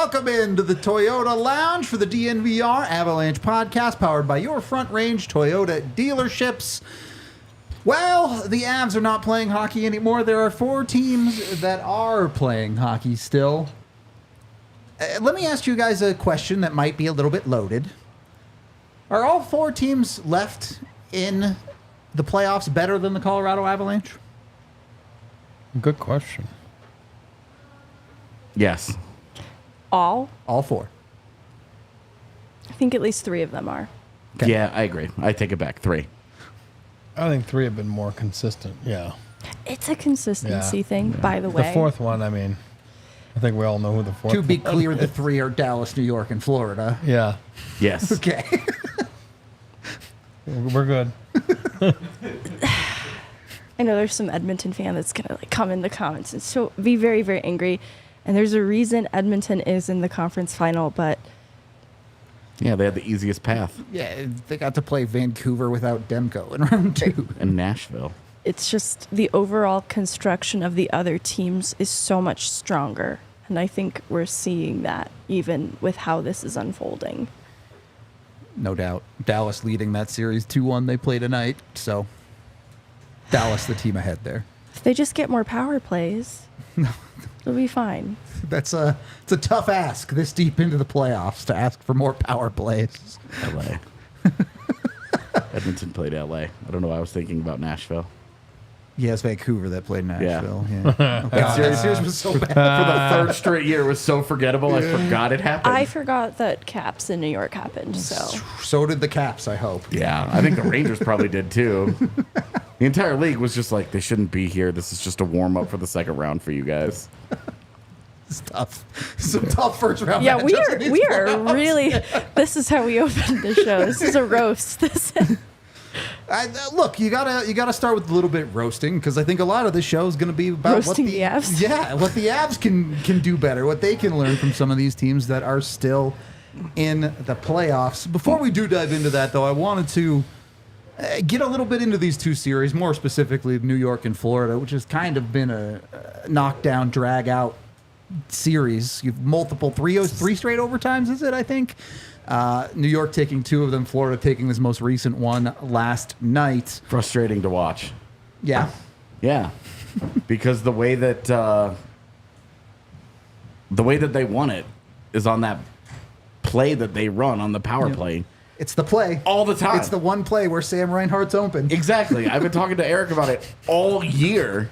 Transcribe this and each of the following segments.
Welcome into the Toyota Lounge for the DNVR Avalanche Podcast, powered by your Front Range Toyota dealerships. Well, the Avs are not playing hockey anymore. There are 4 teams that are playing hockey still. Let me ask you guys a question that might be a little bit loaded. Are all 4 teams left in the playoffs better than the Colorado Avalanche? Good question. Yes. All 4. I think at least 3 of them are. Okay. Yeah, I agree. I take it back. 3. I think 3 have been more consistent. Yeah. It's a consistency thing, by the way. The 4th one, I mean, I think we all know who the 4th To be clear, the 3 are Dallas, New York, and Florida. Yeah. Yes. Okay. We're good. I know there's some Edmonton fan that's going to come in the comments and so be very, very angry. And there's a reason Edmonton is in the conference final, but... Yeah, they had the easiest path. Yeah, they got to play Vancouver without Demko in round 2. And Nashville. It's just the overall construction of the other teams is so much stronger. And I think we're seeing that even with how this is unfolding. No doubt. Dallas leading that series 2-1 they play tonight. So, Dallas the team ahead there. If they just get more power plays, it'll be fine. It's a tough ask this deep into the playoffs to ask for more power plays. LA. Edmonton played LA. I don't know why I was thinking about Nashville. Yes, Vancouver that played Nashville. Yeah. Okay. That series was so bad. For the 3rd straight year, it was so forgettable. I forgot it happened. I forgot that Caps in New York happened. So did the Caps, I hope. Yeah, I think the Rangers probably did too. The entire league was just like, they shouldn't be here. This is just a warm-up for the 2nd round for you guys. It's tough. Some tough first round. Yeah, we are really. This is how we open the show. This is a roast. Look, you gotta start with a little bit roasting, because I think a lot of this show is going to be about roasting the Avs. Yeah, what the Avs can do better, what they can learn from some of these teams that are still in the playoffs. Before we do dive into that, though, I wanted to get a little bit into these 2 series, more specifically New York and Florida, which has kind of been a knockdown, drag out series. You've multiple 3 straight overtimes, is it? I think New York taking 2 of them, Florida taking this most recent one last night. Frustrating to watch. Yeah, because the way that they won it is on that play that they run on the power play. It's the play all the time. It's the one play where Sam Reinhart's open. Exactly. I've been talking to Eric about it all year.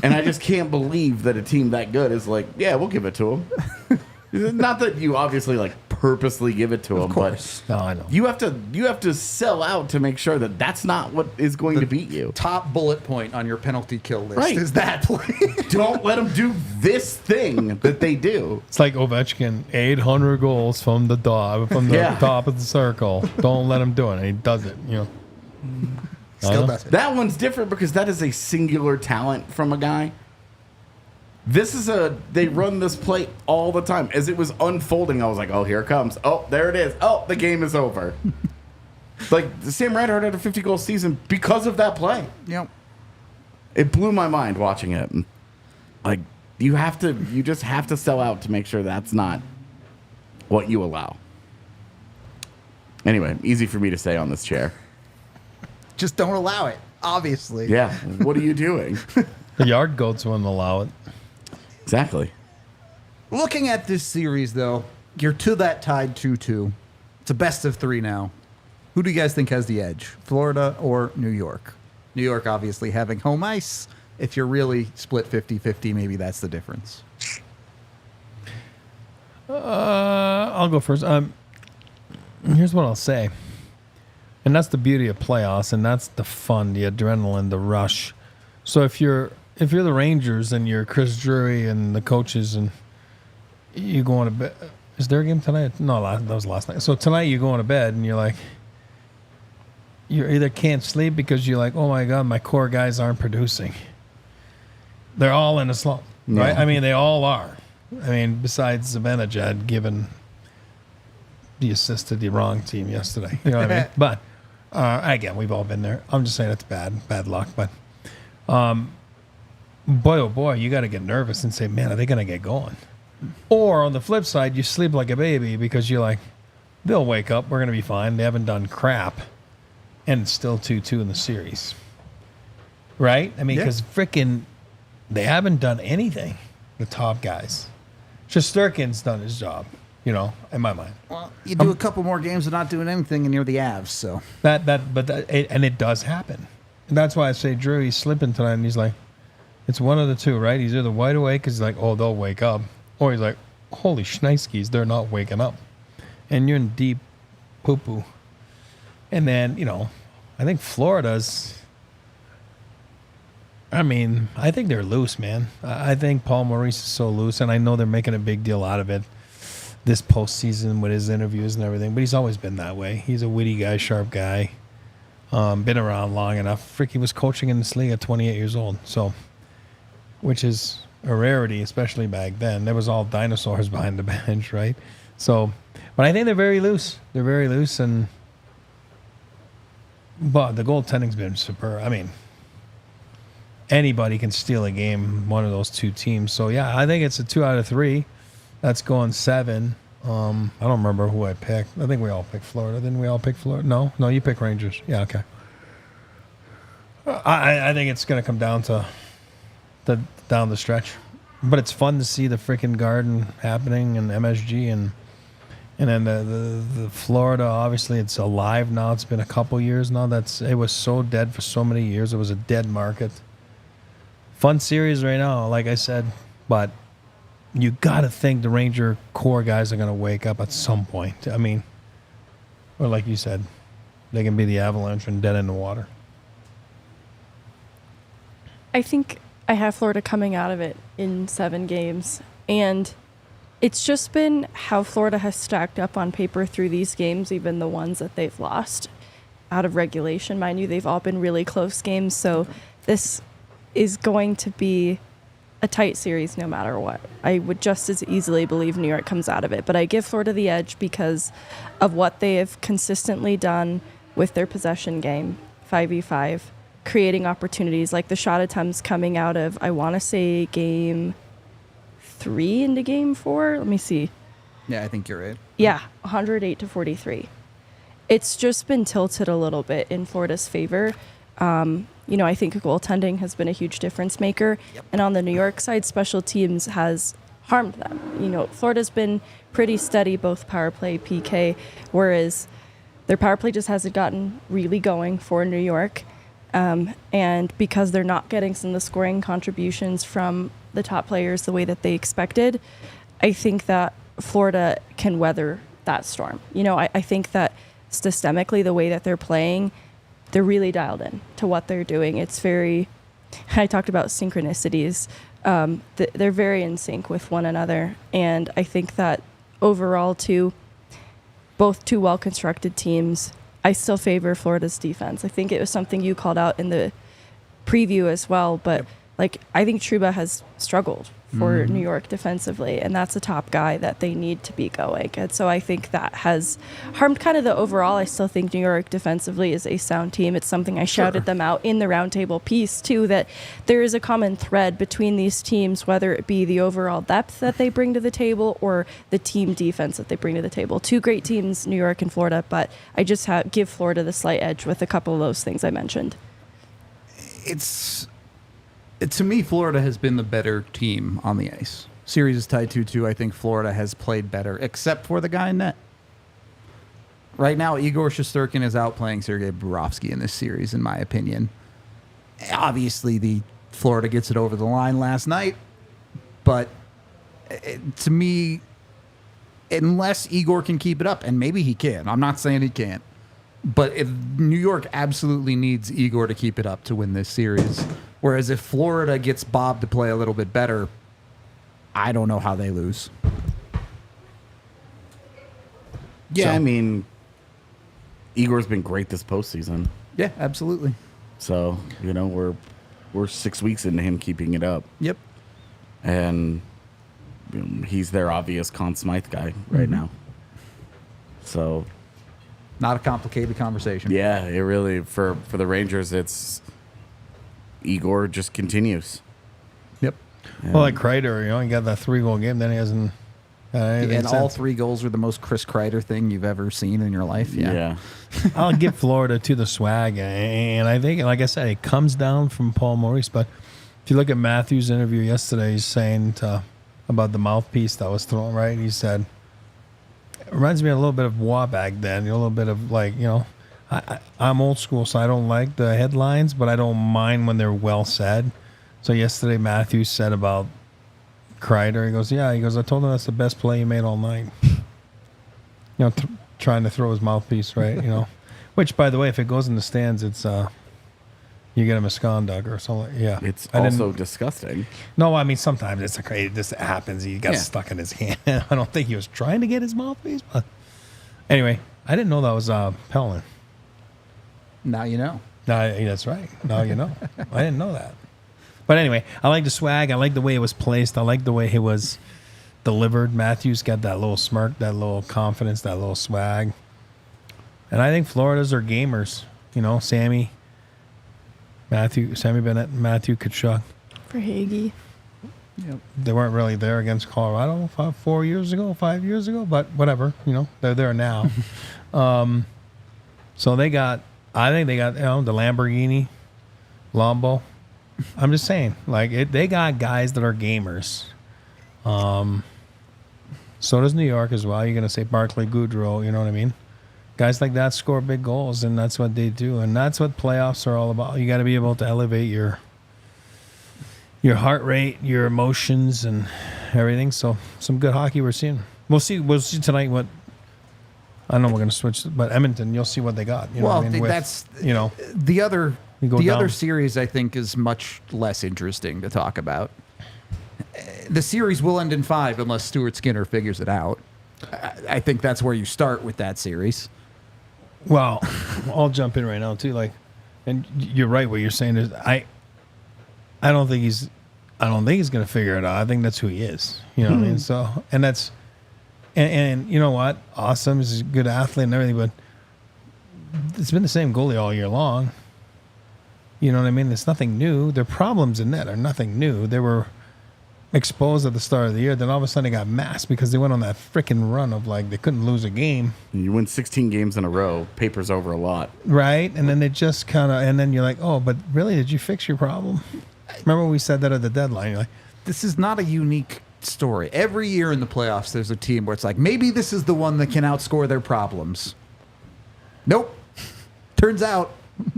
And I just can't believe that a team that good is like, yeah, we'll give it to them. Not that you obviously purposely give it to them, but no, I know. you have to sell out to make sure that that's not what is going to beat you. Top bullet point on your penalty kill list is that play. Don't let them do this thing that they do. It's like Ovechkin, 800 goals from the top of the circle. Don't let him do it. And he does it. Still does it. That one's different because that is a singular talent from a guy. This is they run this play all the time. As it was unfolding, I was like, oh, here it comes. Oh, there it is. Oh, the game is over. Sam Reinhart had a 50-goal season because of that play. Yep. It blew my mind watching it. You just have to sell out to make sure that's not what you allow. Anyway, easy for me to say on this chair. Just don't allow it, obviously. Yeah. What are you doing? The yard goats wouldn't allow it. Exactly. Looking at this series, though, you're to that tied 2-2. It's a best of 3 now. Who do you guys think has the edge, Florida or New York? New York obviously having home ice. If you're really split 50-50, maybe that's the difference. I'll go first. Here's what I'll say. And that's the beauty of playoffs, and that's the fun, the adrenaline, the rush. So if you're the Rangers and you're Chris Drury and the coaches and you going to bed, is there a game tonight? No, that was last night. So tonight you going to bed and you're like, you either can't sleep because you're like, oh my God, my core guys aren't producing. They're all in a slump, right? I mean, they all are. I mean, besides Zibanejad giving the assist to the wrong team yesterday. You know what I mean? But again, we've all been there. I'm just saying it's bad luck. But boy, oh boy, you got to get nervous and say, man, are they going to get going? Or on the flip side, you sleep like a baby because you're like, they'll wake up. We're going to be fine. They haven't done crap. And it's still 2-2 in the series. Right? I mean, because freaking, they haven't done anything, the top guys. Shesterkin's done his job, in my mind. Well, you do a couple more games of not doing anything, and you're the Avs, so. And it does happen. And that's why I say, Drew, he's slipping tonight, and he's like, it's one of the two, right? He's either wide awake because he's like, oh, they'll wake up. Or he's like, holy shnikes, they're not waking up. And you're in deep poo-poo. And then, I think Florida's, I think they're loose, man. I think Paul Maurice is so loose, and I know they're making a big deal out of it this postseason with his interviews and everything, but he's always been that way. He's a witty guy, sharp guy, been around long enough. He was coaching in this league at 28 years old, so, which is a rarity, especially back then. There was all dinosaurs behind the bench, right? So, but I think they're very loose. They're very loose, but the goaltending's been superb. Anybody can steal a game, one of those two teams. So, yeah, I think it's a 2 out of 3. That's going 7. I don't remember who I picked. I think we all picked Florida. Didn't we all pick Florida? No, you picked Rangers. Yeah, okay. I think it's going to come down to down the stretch. But it's fun to see the freaking Garden happening and MSG and then the Florida, obviously it's alive now. It's been a couple years now. It was so dead for so many years. It was a dead market. Fun series right now, like I said, but you got to think the Ranger core guys are going to wake up at some point. Or like you said, they can be the Avalanche and dead in the water. I think I have Florida coming out of it in 7 games, and it's just been how Florida has stacked up on paper through these games, even the ones that they've lost out of regulation. Mind you, they've all been really close games, so this is going to be a tight series no matter what. I would just as easily believe New York comes out of it, but I give Florida the edge because of what they have consistently done with their possession game, 5v5, creating opportunities like the shot attempts coming out of, I want to say, game 3 into game 4. Let me see. Yeah, I think you're right. Yeah, 108-43. It's just been tilted a little bit in Florida's favor. I think goaltending has been a huge difference maker. Yep. And on the New York side, special teams has harmed them. Florida's been pretty steady, both power play, PK, whereas their power play just hasn't gotten really going for New York. And because they're not getting some of the scoring contributions from the top players the way that they expected, I think that Florida can weather that storm. I think that systemically, the way that they're playing, they're really dialed in to what they're doing. It's very, I talked about synchronicities. They're very in sync with one another. And I think that overall, both two well-constructed teams, I still favor Florida's defense. I think it was something you called out in the preview as well, but I think Trouba has struggled for New York defensively, and that's a top guy that they need to be going. And so I think that has harmed kind of the overall. I still think New York defensively is a sound team. It's something I shouted them out in the roundtable piece too, that there is a common thread between these teams, whether it be the overall depth that they bring to the table or the team defense that they bring to the table. Two great teams, New York and Florida, but I just give Florida the slight edge with a couple of those things I mentioned. To me, Florida has been the better team on the ice. Series is tied 2-2. I think Florida has played better, except for the guy in net. Right now, Igor Shesterkin is outplaying Sergei Bobrovsky in this series, in my opinion. Obviously, Florida gets it over the line last night, but to me, unless Igor can keep it up, and maybe he can, I'm not saying he can't, but New York absolutely needs Igor to keep it up to win this series. Whereas if Florida gets Bob to play a little bit better, I don't know how they lose. Yeah, so. Igor's been great this postseason. Yeah, absolutely. So, we're 6 weeks into him keeping it up. Yep. And he's their obvious Conn Smythe guy right now. So, not a complicated conversation. Yeah, it really, for the Rangers, it's Igor just continues. Yep. Well, like Kreider, he got that 3-goal game, then he hasn't. And all 3 goals were the most Chris Kreider thing you've ever seen in your life. Yeah. I'll give Florida to the swag, and I think, like I said, it comes down from Paul Maurice. But if you look at Matthews' interview yesterday, he's saying about the mouthpiece that was thrown, right? He said, it reminds me a little bit of Waugh back then, a little bit of I'm old school, so I don't like the headlines, but I don't mind when they're well said. So yesterday, Matthews said about Kreider, he goes, I told him that's the best play he made all night. Trying to throw his mouthpiece, right? Which, by the way, if it goes in the stands, it's you get a misconduct or something. Yeah, it's also disgusting. No, I mean sometimes it's okay. This happens. He got stuck in his hand. I don't think he was trying to get his mouthpiece, but anyway, I didn't know that was Pellin. Now you know. No, that's right. Now you know. I didn't know that. But anyway, I like the swag. I like the way it was placed. I like the way it was delivered. Matthews got that little smirk, that little confidence, that little swag. And I think Florida's are gamers. Sammy Bennett, Matthew Tkachuk. For Hagee. Yep. They weren't really there against Colorado 5 years ago, but whatever. They're there now. So I think they got the Lamborghini, Lambo. I'm just saying, they got guys that are gamers. So does New York as well. You're going to say Barclay Goodrow, you know what I mean? Guys like that score big goals, and that's what they do. And that's what playoffs are all about. You got to be able to elevate your heart rate, your emotions, and everything. So some good hockey we're seeing. We'll see tonight what. I know we're going to switch, but Edmonton, you'll see what they got. That's the other. The other series, I think, is much less interesting to talk about. The series will end in 5 unless Stuart Skinner figures it out. I think that's where you start with that series. Well, I'll jump in right now too. And you're right. What you're saying is, I don't think he's going to figure it out. I think that's who he is. You know what I mean? So, and that's, and you know what? Awesome. He's a good athlete and everything, but it's been the same goalie all year long. You know what I mean? There's nothing new. Their problems in net are nothing new. They were exposed at the start of the year. Then all of a sudden they got masked because they went on that freaking run of they couldn't lose a game. You win 16 games in a row. Paper's over a lot. Right? And then they just and then you're like, oh, but really, did you fix your problem? Remember we said that at the deadline. You're like, this is not a unique story. Every year in the playoffs, there's a team where it's like, maybe this is the one that can outscore their problems. Nope. Turns out,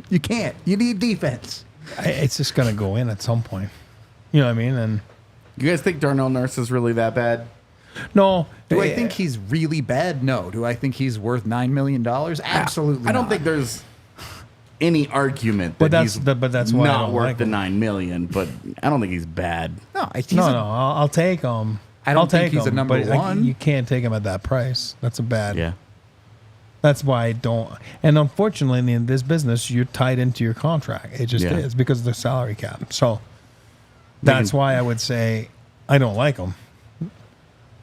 you can't. You need defense. It's just going to go in at some point. You know what I mean? And you guys think Darnell Nurse is really that bad? No. Do I think he's really bad? No. Do I think he's worth $9 million? Absolutely I don't not. think there's any argument but that that's why I not don't worth like the him. $9 million, but I don't think he's bad. No, I'll take him. I don't think he's a number one. You can't take him at that price. That's a bad. Yeah. That's why I don't. And unfortunately, in this business, you're tied into your contract. It just is because of the salary cap. So that's why I would say I don't like him.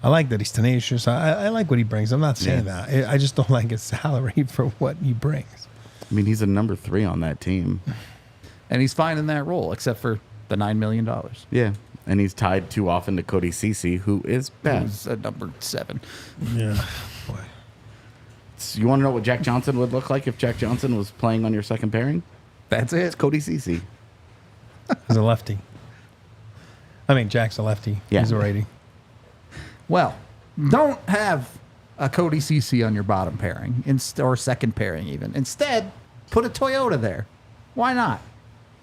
I like that he's tenacious. I like what he brings. I'm not saying that. I just don't like his salary for what he brings. I mean, he's a number 3 on that team. And he's fine in that role, except for the $9 million. Yeah. And he's tied too often to Cody Ceci, who is bad. Who's a number 7. Yeah. Boy. So you want to know what Jack Johnson would look like if Jack Johnson was playing on your second pairing? That's It's it. Cody Ceci. He's a lefty. I mean, Jack's a lefty. Yeah. He's a righty. Well, don't have a Cody Ceci on your bottom pairing, or second pairing even. Instead, put a Toyota there. Why not?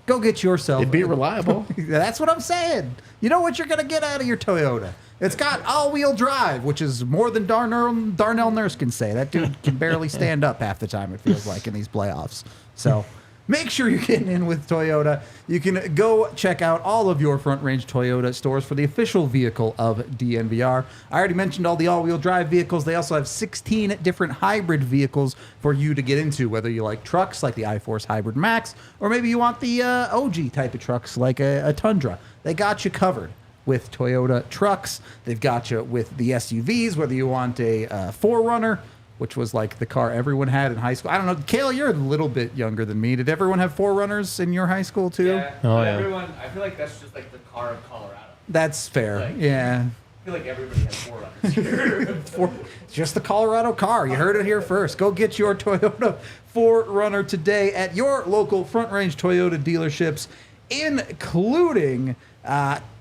Go get yourself. It'd be reliable. That's what I'm saying. You know what you're going to get out of your Toyota. It's got all-wheel drive, which is more than Darnell Nurse can say. That dude can barely stand up half the time, it feels like, in these playoffs. So make sure you're getting in with Toyota. You can go check out all of your Front Range Toyota stores for the official vehicle of DNVR. I already mentioned all the all-wheel drive vehicles. They also have 16 different hybrid vehicles for you to get into, whether you like trucks like the iForce Hybrid Max, or maybe you want the OG type of trucks like a Tundra. They got you covered with Toyota trucks. They've got you with the SUVs, whether you want a 4Runner, which was like the car everyone had in high school. I don't know. Kale, you're a little bit younger than me. Did everyone have 4Runners in your high school too? Yeah, Oh, yeah. everyone. I feel like that's just like the car of Colorado. That's fair. Like- Yeah. I feel like everybody has 4 runners here. Just the Colorado car. You heard it here first. Go get your Toyota 4Runner today at your local Front Range Toyota dealerships, including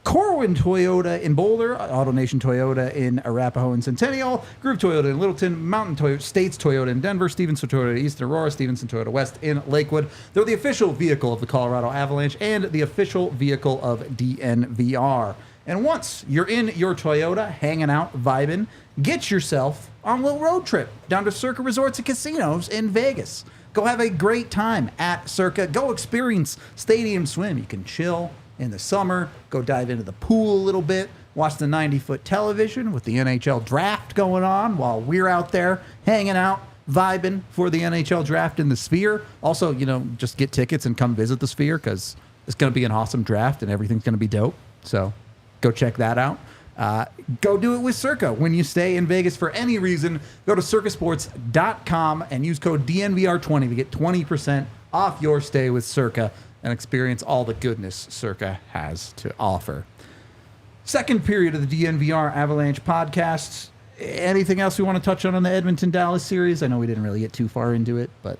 Corwin Toyota in Boulder, AutoNation Toyota in Arapahoe and Centennial, Groove Toyota in Littleton, Mountain Toyota, States Toyota in Denver, Stevenson Toyota East in Aurora, Stevenson Toyota West in Lakewood. They're the official vehicle of the Colorado Avalanche and the official vehicle of DNVR. And once you're in your Toyota, hanging out, vibing, get yourself on a little road trip down to Circa Resorts and Casinos in Vegas. Go have a great time at Circa. Go experience Stadium Swim. You can chill in the summer, go dive into the pool a little bit, watch the 90-foot television with the NHL draft going on while we're out there hanging out, vibing for the NHL draft in the Sphere. Also, just get tickets and come visit the Sphere because it's going to be an awesome draft and everything's going to be dope. So go check that out. Go do it with Circa. When you stay in Vegas for any reason, go to circasports.com and use code DNVR20 to get 20% off your stay with Circa and experience all the goodness Circa has to offer. Second period of the DNVR Avalanche podcast. Anything else we want to touch on the Edmonton-Dallas series? I know we didn't really get too far into it, but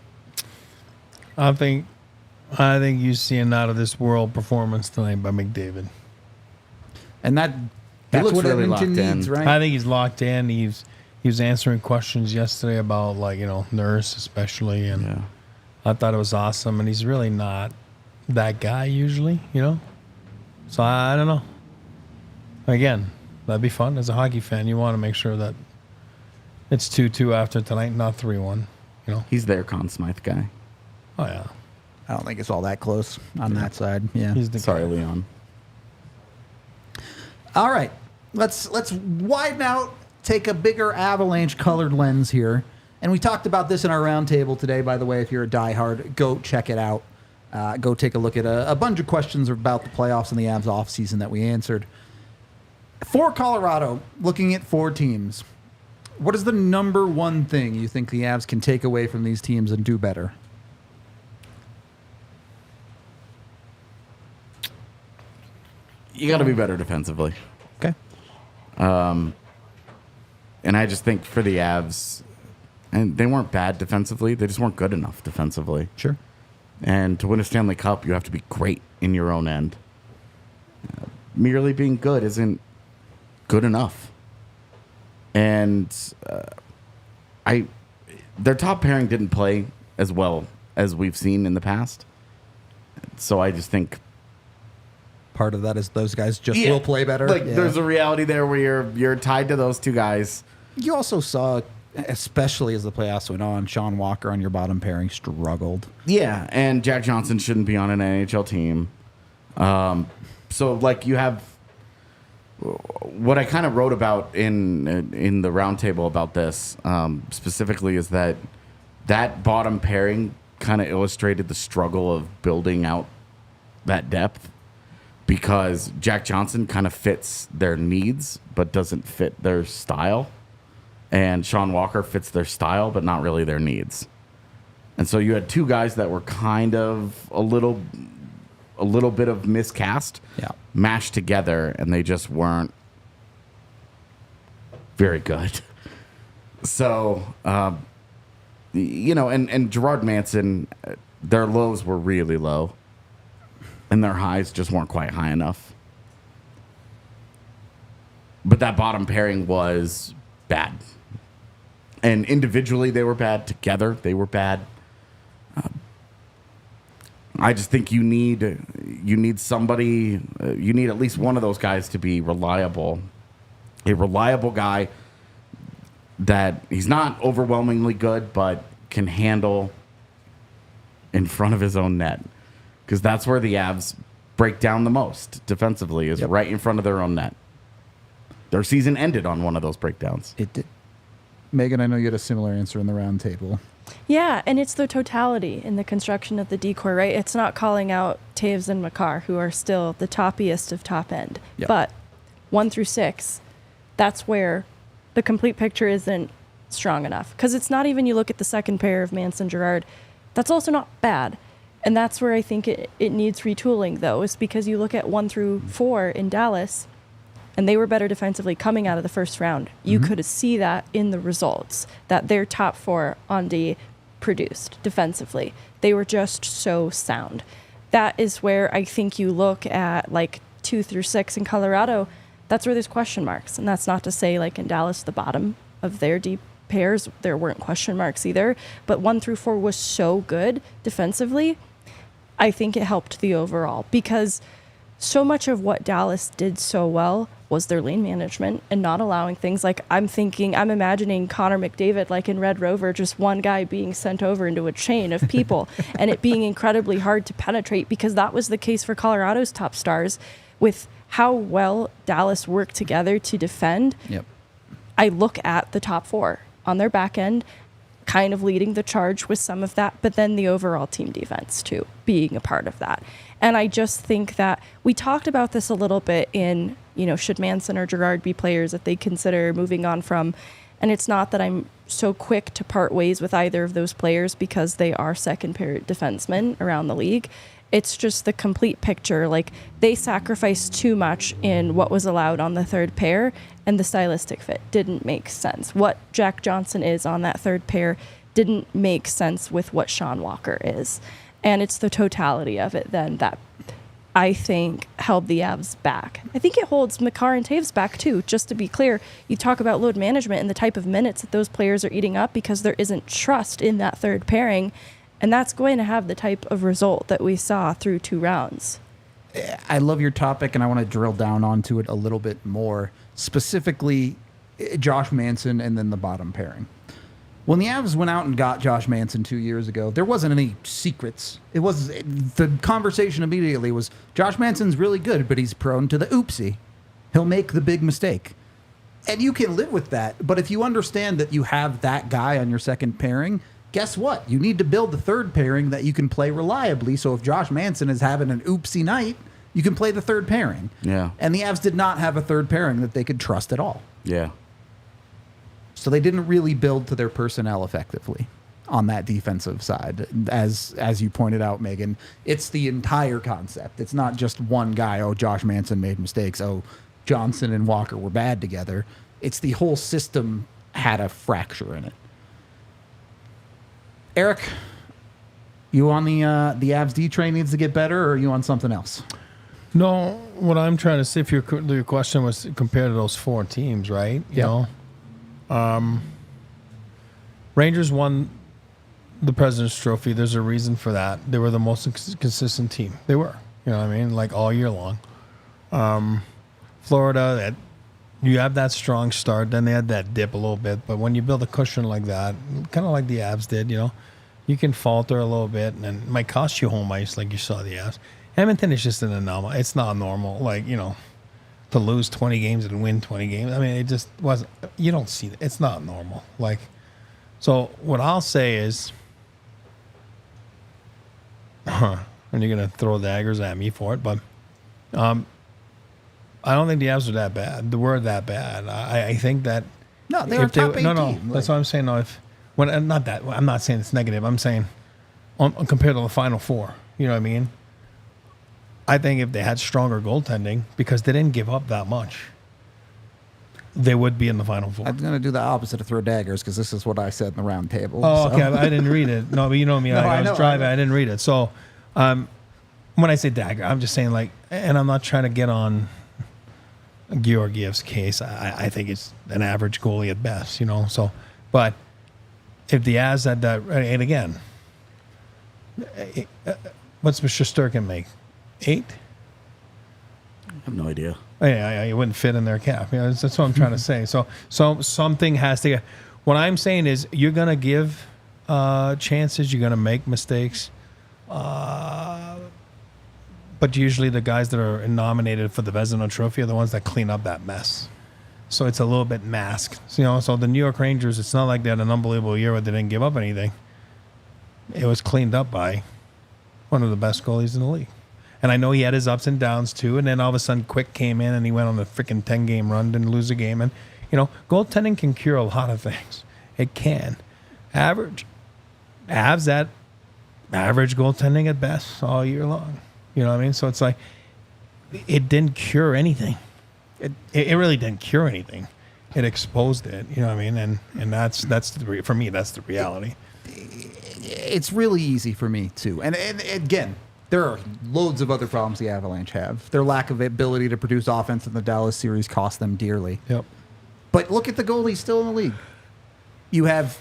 I think you see an out of this world performance tonight by McDavid. And that's looks what really Edmonton locked in. needs, right? I think he's locked in. He was answering questions yesterday about Nurse especially, and Yeah. I thought it was awesome. And he's really not that guy usually, So I don't know. Again, that'd be fun as a hockey fan. You want to make sure that it's 2-2 after tonight, not 3-1. He's their Conn Smythe guy. Oh yeah, I don't think it's all that close on that side. Yeah. he's the Sorry, guy. Leon. All right, let's widen out, take a bigger Avalanche colored lens here. And we talked about this in our roundtable today, by the way. If you're a diehard, go check it out. Go take a look at a bunch of questions about the playoffs and the Avs offseason that we answered. For Colorado, looking at 4 teams, what is the number one thing you think the Avs can take away from these teams and do better? You got to be better defensively. Okay. And I just think for the Avs, and they weren't bad defensively, they just weren't good enough defensively. Sure. And to win a Stanley Cup, you have to be great in your own end. Merely being good isn't good enough. And their top pairing didn't play as well as we've seen in the past. So I just think Part of that is those guys just will play better. Like Yeah. there's a reality there where you're tied to those 2 guys. You also saw, especially as the playoffs went on, Sean Walker on your bottom pairing struggled. Yeah, and Jack Johnson shouldn't be on an NHL team. So like you have what I kind of wrote about in the roundtable about this specifically is that bottom pairing kind of illustrated the struggle of building out that depth because Jack Johnson kind of fits their needs but doesn't fit their style, and Sean Walker fits their style but not really their needs. And so you had 2 guys that were kind of a little bit of miscast, mashed together, and they just weren't very good. So, and Gerard Manson, their lows were really low, and their highs just weren't quite high enough. But that bottom pairing was bad. And individually they were bad. Together they were bad. I just think you need somebody, you need at least one of those guys to be reliable. A reliable guy that he's not overwhelmingly good, but can handle in front of his own net. Because that's where the Avs break down the most defensively, is right in front of their own net. Their season ended on one of those breakdowns. It did. Megan, I know you had a similar answer in the round table. Yeah, and it's the totality in the construction of the decor, right? It's not calling out Taves and Makar, who are still the toppiest of top end. Yep. But 1 through 6, that's where the complete picture isn't strong enough. Because it's not even, you look at the second pair of Manson Gerard, that's also not bad. And that's where I think it needs retooling, though, is because you look at 1 through 4 in Dallas, and they were better defensively coming out of the first round. You could see that in the results, that their top 4 on D produced defensively. They were just so sound. That is where I think you look at like 2 through 6 in Colorado, that's where there's question marks. And that's not to say like in Dallas, the bottom of their deep pairs, there weren't question marks either. But 1 through 4 was so good defensively. I think it helped the overall, because so much of what Dallas did so well was their lane management and not allowing things like, I'm imagining Connor McDavid like in Red Rover, just one guy being sent over into a chain of people and it being incredibly hard to penetrate, because that was the case for Colorado's top stars with how well Dallas worked together to defend. Yep. I look at the top 4 on their back end, kind of leading the charge with some of that, but then the overall team defense too, being a part of that. And I just think that we talked about this a little bit in, should Manson or Girard be players that they consider moving on from? And it's not that I'm so quick to part ways with either of those players because they are second pair defensemen around the league. It's just the complete picture. Like, they sacrificed too much in what was allowed on the third pair, and the stylistic fit didn't make sense. What Jack Johnson is on that third pair didn't make sense with what Sean Walker is. And it's the totality of it then that I think held the Avs back. I think it holds Makar and Taves back too. Just to be clear, you talk about load management and the type of minutes that those players are eating up because there isn't trust in that third pairing. And that's going to have the type of result that we saw through 2 rounds. I love your topic, and I want to drill down onto it a little bit more. Specifically, Josh Manson and then the bottom pairing. When the Avs went out and got Josh Manson 2 years ago, there wasn't any secrets. The conversation immediately was, Josh Manson's really good, but he's prone to the oopsie. He'll make the big mistake. And you can live with that, but if you understand that you have that guy on your second pairing, guess what? You need to build the third pairing that you can play reliably. So if Josh Manson is having an oopsie night, you can play the third pairing. Yeah. And the Avs did not have a third pairing that they could trust at all. Yeah. So they didn't really build to their personnel effectively on that defensive side. As you pointed out, Megan, it's the entire concept. It's not just one guy. Oh, Josh Manson made mistakes. Oh, Johnson and Walker were bad together. It's the whole system had a fracture in it. Eric, you on the Avs D train needs to get better, or are you on something else? No, what I'm trying to see, if your question was compared to those 4 teams, right? You know, Rangers won the President's Trophy. There's a reason for that. They were the most consistent team. They were, you know what I mean, like all year long. Florida, you have that strong start, then they had that dip a little bit. But when you build a cushion like that, kind of like the Avs did, you can falter a little bit, and it might cost you home ice like you saw the Avs. Edmonton is just an anomaly. It's not normal, to lose 20 games and win 20 games. I mean, it just wasn't. You don't see that. It's not normal. So what I'll say is, and you're going to throw daggers at me for it, but I don't think the Avs are that bad. They were that bad. I think that no, they're top 8 No, team. that's what I'm saying. No, I'm not saying it's negative. I'm saying compared to the Final Four. You know what I mean? I think if they had stronger goaltending, because they didn't give up that much, they would be in the Final Four. I'm going to do the opposite of throw daggers, because this is what I said in the round table. Oh, okay. I didn't read it. No, but you know me. No, I was know, driving. I didn't read it. So when I say dagger, I'm just saying and I'm not trying to get on Georgiev's case. I think it's an average goalie at best, So, but if the Avs had that, and again, what's Mr. Sturkin make? 8? I have no idea. Yeah, it wouldn't fit in their cap. That's what I'm trying to say. So something has to get. What I'm saying is, you're gonna give chances. You're gonna make mistakes. But usually the guys that are nominated for the Vezina Trophy are the ones that clean up that mess. So it's a little bit masked. So the New York Rangers, it's not like they had an unbelievable year where they didn't give up anything. It was cleaned up by one of the best goalies in the league. And I know he had his ups and downs too. And then all of a sudden Quick came in and he went on a freaking 10-game run, didn't lose a game. And, goaltending can cure a lot of things. It can. Avs that average goaltending at best all year long. You know what I mean? So it's like, it didn't cure anything. it really didn't cure anything. It exposed it. You know what I mean? And that's for me, that's the reality. It's really easy for me too. And again, there are loads of other problems the Avalanche have. Their lack of ability to produce offense in the Dallas series cost them dearly. Yep. But look at the goalies still in the league. You have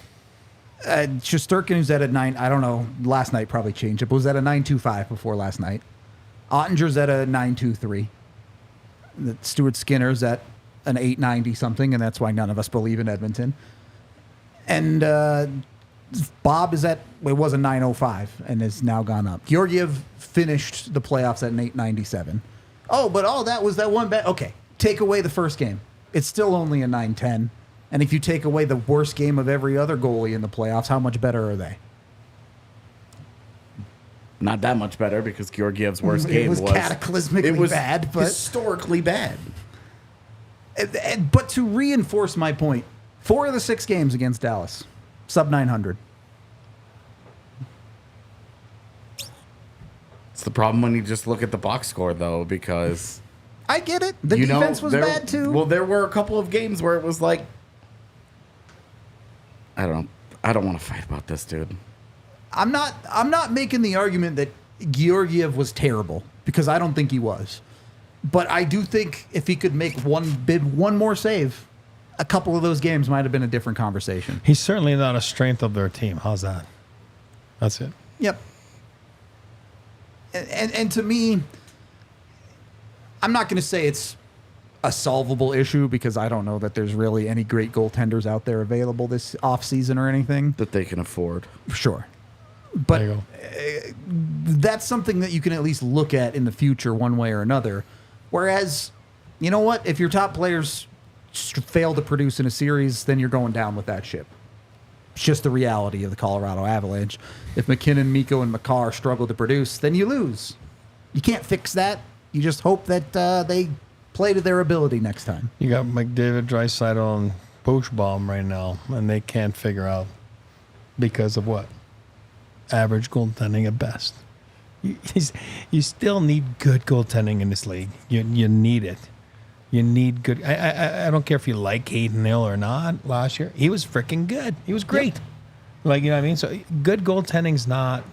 Shesterkin, who's at a 9. I don't know. Last night probably changed it, but was at a 9.25 before last night. Ottinger's at a 9.23. Stuart Skinner's at an 8.90 something, and that's why none of us believe in Edmonton. And Bob is at, it was a 9.05 and has now gone up. Georgiev finished the playoffs at an 8.97. That was that one bet. Okay, take away the first game. It's still only a 9.10. And if you take away the worst game of every other goalie in the playoffs, how much better are they? Not that much better, because Georgiev's worst game was cataclysmically bad, but historically bad. But to reinforce my point, 4 of the 6 games against Dallas, sub 900. It's the problem when you just look at the box score, though, because I get it. The defense was bad too. Well, there were a couple of games where it was like, I don't want to fight about this, dude. I'm not making the argument that Georgiev was terrible, because I don't think he was. But I do think if he could make one more save, a couple of those games might have been a different conversation. He's certainly not a strength of their team. How's that? That's it. Yep. And to me, I'm not going to say it's a solvable issue, because I don't know that there's really any great goaltenders out there available this offseason or anything. That they can afford. Sure. But There you go. that's something that you can at least look at in the future one way or another. Whereas, you know what? If your top players fail to produce in a series, then you're going down with that ship. It's just the reality of the Colorado Avalanche. If McKinnon, Mikko, and Makar struggle to produce, then you lose. You can't fix that. You just hope that they play to their ability next time. You got McDavid, Draisaitl, and Boschbaum right now, and they can't figure out because of what? Average goaltending at best. You still need good goaltending in this league. You need it. You need good. I don't care if you like Hayden Hill or not. Last year, he was freaking good. He was great. Yep. Like, you know what I mean? So good goaltending's not.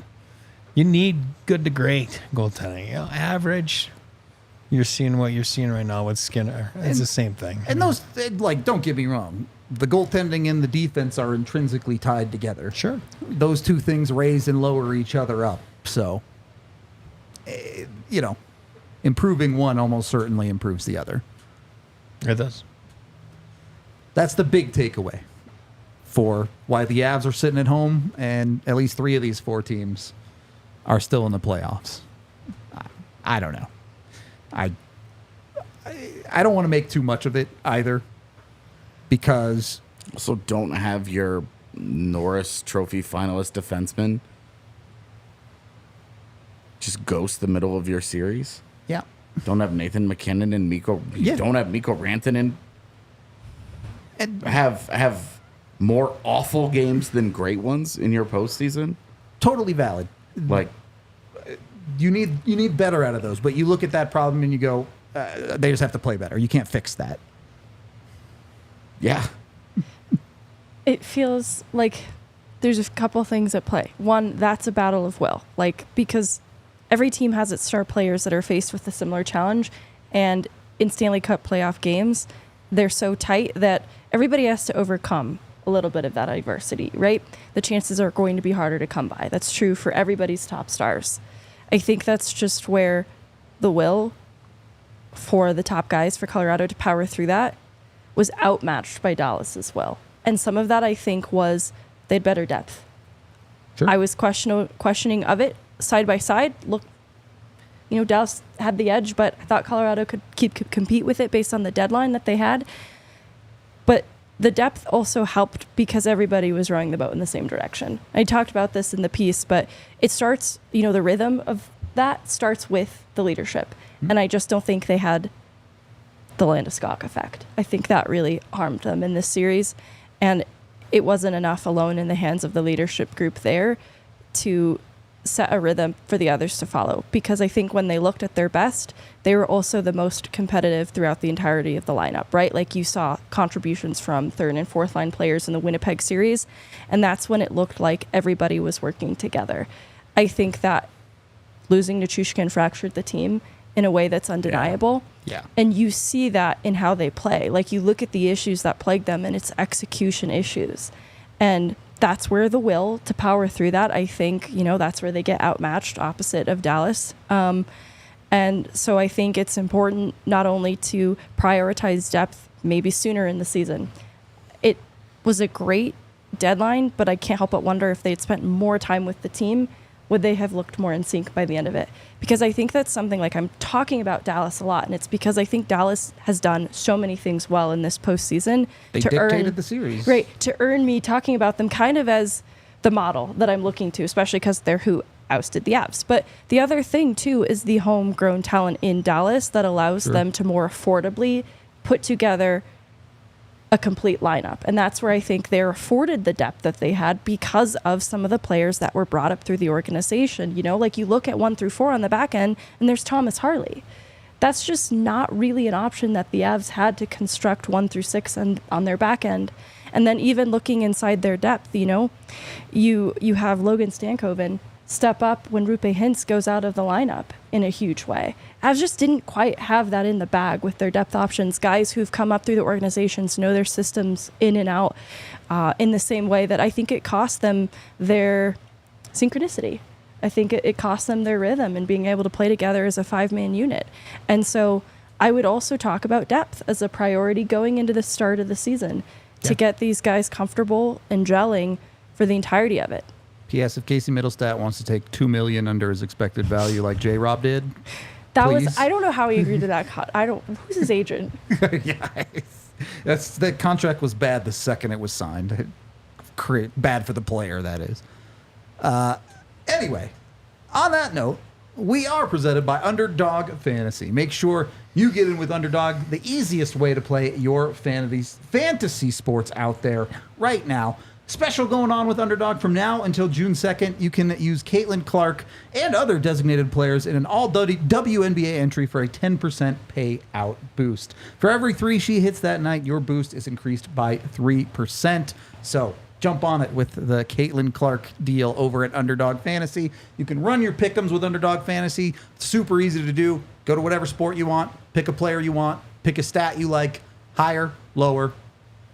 You need good to great goaltending. You know, average. You're seeing what you're seeing right now with Skinner. It's the same thing. And those, like, don't get me wrong. The goaltending and the defense are intrinsically tied together. Sure. Those two things raise and lower each other up. So, improving one almost certainly improves the other. It does. That's the big takeaway for why the Avs are sitting at home, and at least 3 of these 4 teams are still in the playoffs. I don't know. I don't want to make too much of it either, because Also, don't have your Norris Trophy finalist defenseman just ghost the middle of your series. yeah, Don't have Nathan McKinnon and Mikko. Yeah. Don't have Mikko Rantanen. and Have more awful games than great ones in your postseason. totally valid. Like, You need better out of those, but you look at that problem and you go, they just have to play better. You can't fix that. yeah, It feels like there's a couple things at play. One, that's a battle of will, because every team has its star players that are faced with a similar challenge, and in Stanley Cup playoff games, they're so tight that everybody has to overcome a little bit of that adversity, right? The chances are going to be harder to come by. That's true for everybody's top stars. I think that's just where the will for the top guys for Colorado to power through that was outmatched by Dallas as well. And some of that, I think, was they had better depth. Sure. I was questioning of it side by side. Look, Dallas had the edge, but I thought Colorado could compete with it based on the deadline that they had. But the depth also helped because everybody was rowing the boat in the same direction. I talked about this in the piece, but it starts, the rhythm of that starts with the leadership. Mm-hmm. And I just don't think they had the Landeskog effect. I think that really harmed them in this series. And it wasn't enough alone in the hands of the leadership group there to set a rhythm for the others to follow, because I think when they looked at their best, they were also the most competitive throughout the entirety of the lineup, right? Like you saw contributions from third and fourth line players in the Winnipeg series, and that's when it looked like everybody was working together. I think that losing Nichushkin fractured the team in a way that's undeniable. Yeah. And you see that in how they play. Like you look at the issues that plague them, and it's execution issues. And that's where the will to power through that, I think, that's where they get outmatched opposite of Dallas. And so I think it's important not only to prioritize depth maybe sooner in the season. It was a great deadline, but I can't help but wonder if they'd spent more time with the team, would they have looked more in sync by the end of it? Because I think that's something, like, I'm talking about Dallas a lot, and it's because I think Dallas has done so many things well in this postseason. They dictated the series. Right, to earn me talking about them kind of as the model that I'm looking to, especially because they're who ousted the Avs. But the other thing, too, is the homegrown talent in Dallas that allows them to more affordably put together a complete lineup. And that's where I think they're afforded the depth that they had because of some of the players that were brought up through the organization. Like you look at 1 through 4 on the back end, and there's Thomas Harley. That's just not really an option that the Avs had to construct 1 through 6 on their back end. And then even looking inside their depth, you have Logan Stankoven step up when Rupe Hintz goes out of the lineup in a huge way. Avs just didn't quite have that in the bag with their depth options. Guys who've come up through the organizations know their systems in and out in the same way that I think it cost them their synchronicity. I think it cost them their rhythm and being able to play together as a 5-man unit. And so I would also talk about depth as a priority going into the start of the season to get these guys comfortable and gelling for the entirety of it. P.S. If Casey Middlestat wants to take $2 million under his expected value like J-Rob did, please. I don't know how he agreed to that. Who's his agent? Yeah, that contract was bad the second it was signed. Bad for the player, that is. Anyway, on that note, we are presented by Underdog Fantasy. Make sure you get in with Underdog, the easiest way to play your fantasy sports out there right now. Special going on with Underdog from now until June 2nd. You can use Caitlin Clark and other designated players in an all-WNBA entry for a 10% payout boost. For every 3 she hits that night, your boost is increased by 3%. So jump on it with the Caitlin Clark deal over at Underdog Fantasy. You can run your pick'ems with Underdog Fantasy. It's super easy to do. Go to whatever sport you want, pick a player you want, pick a stat you like, higher, lower,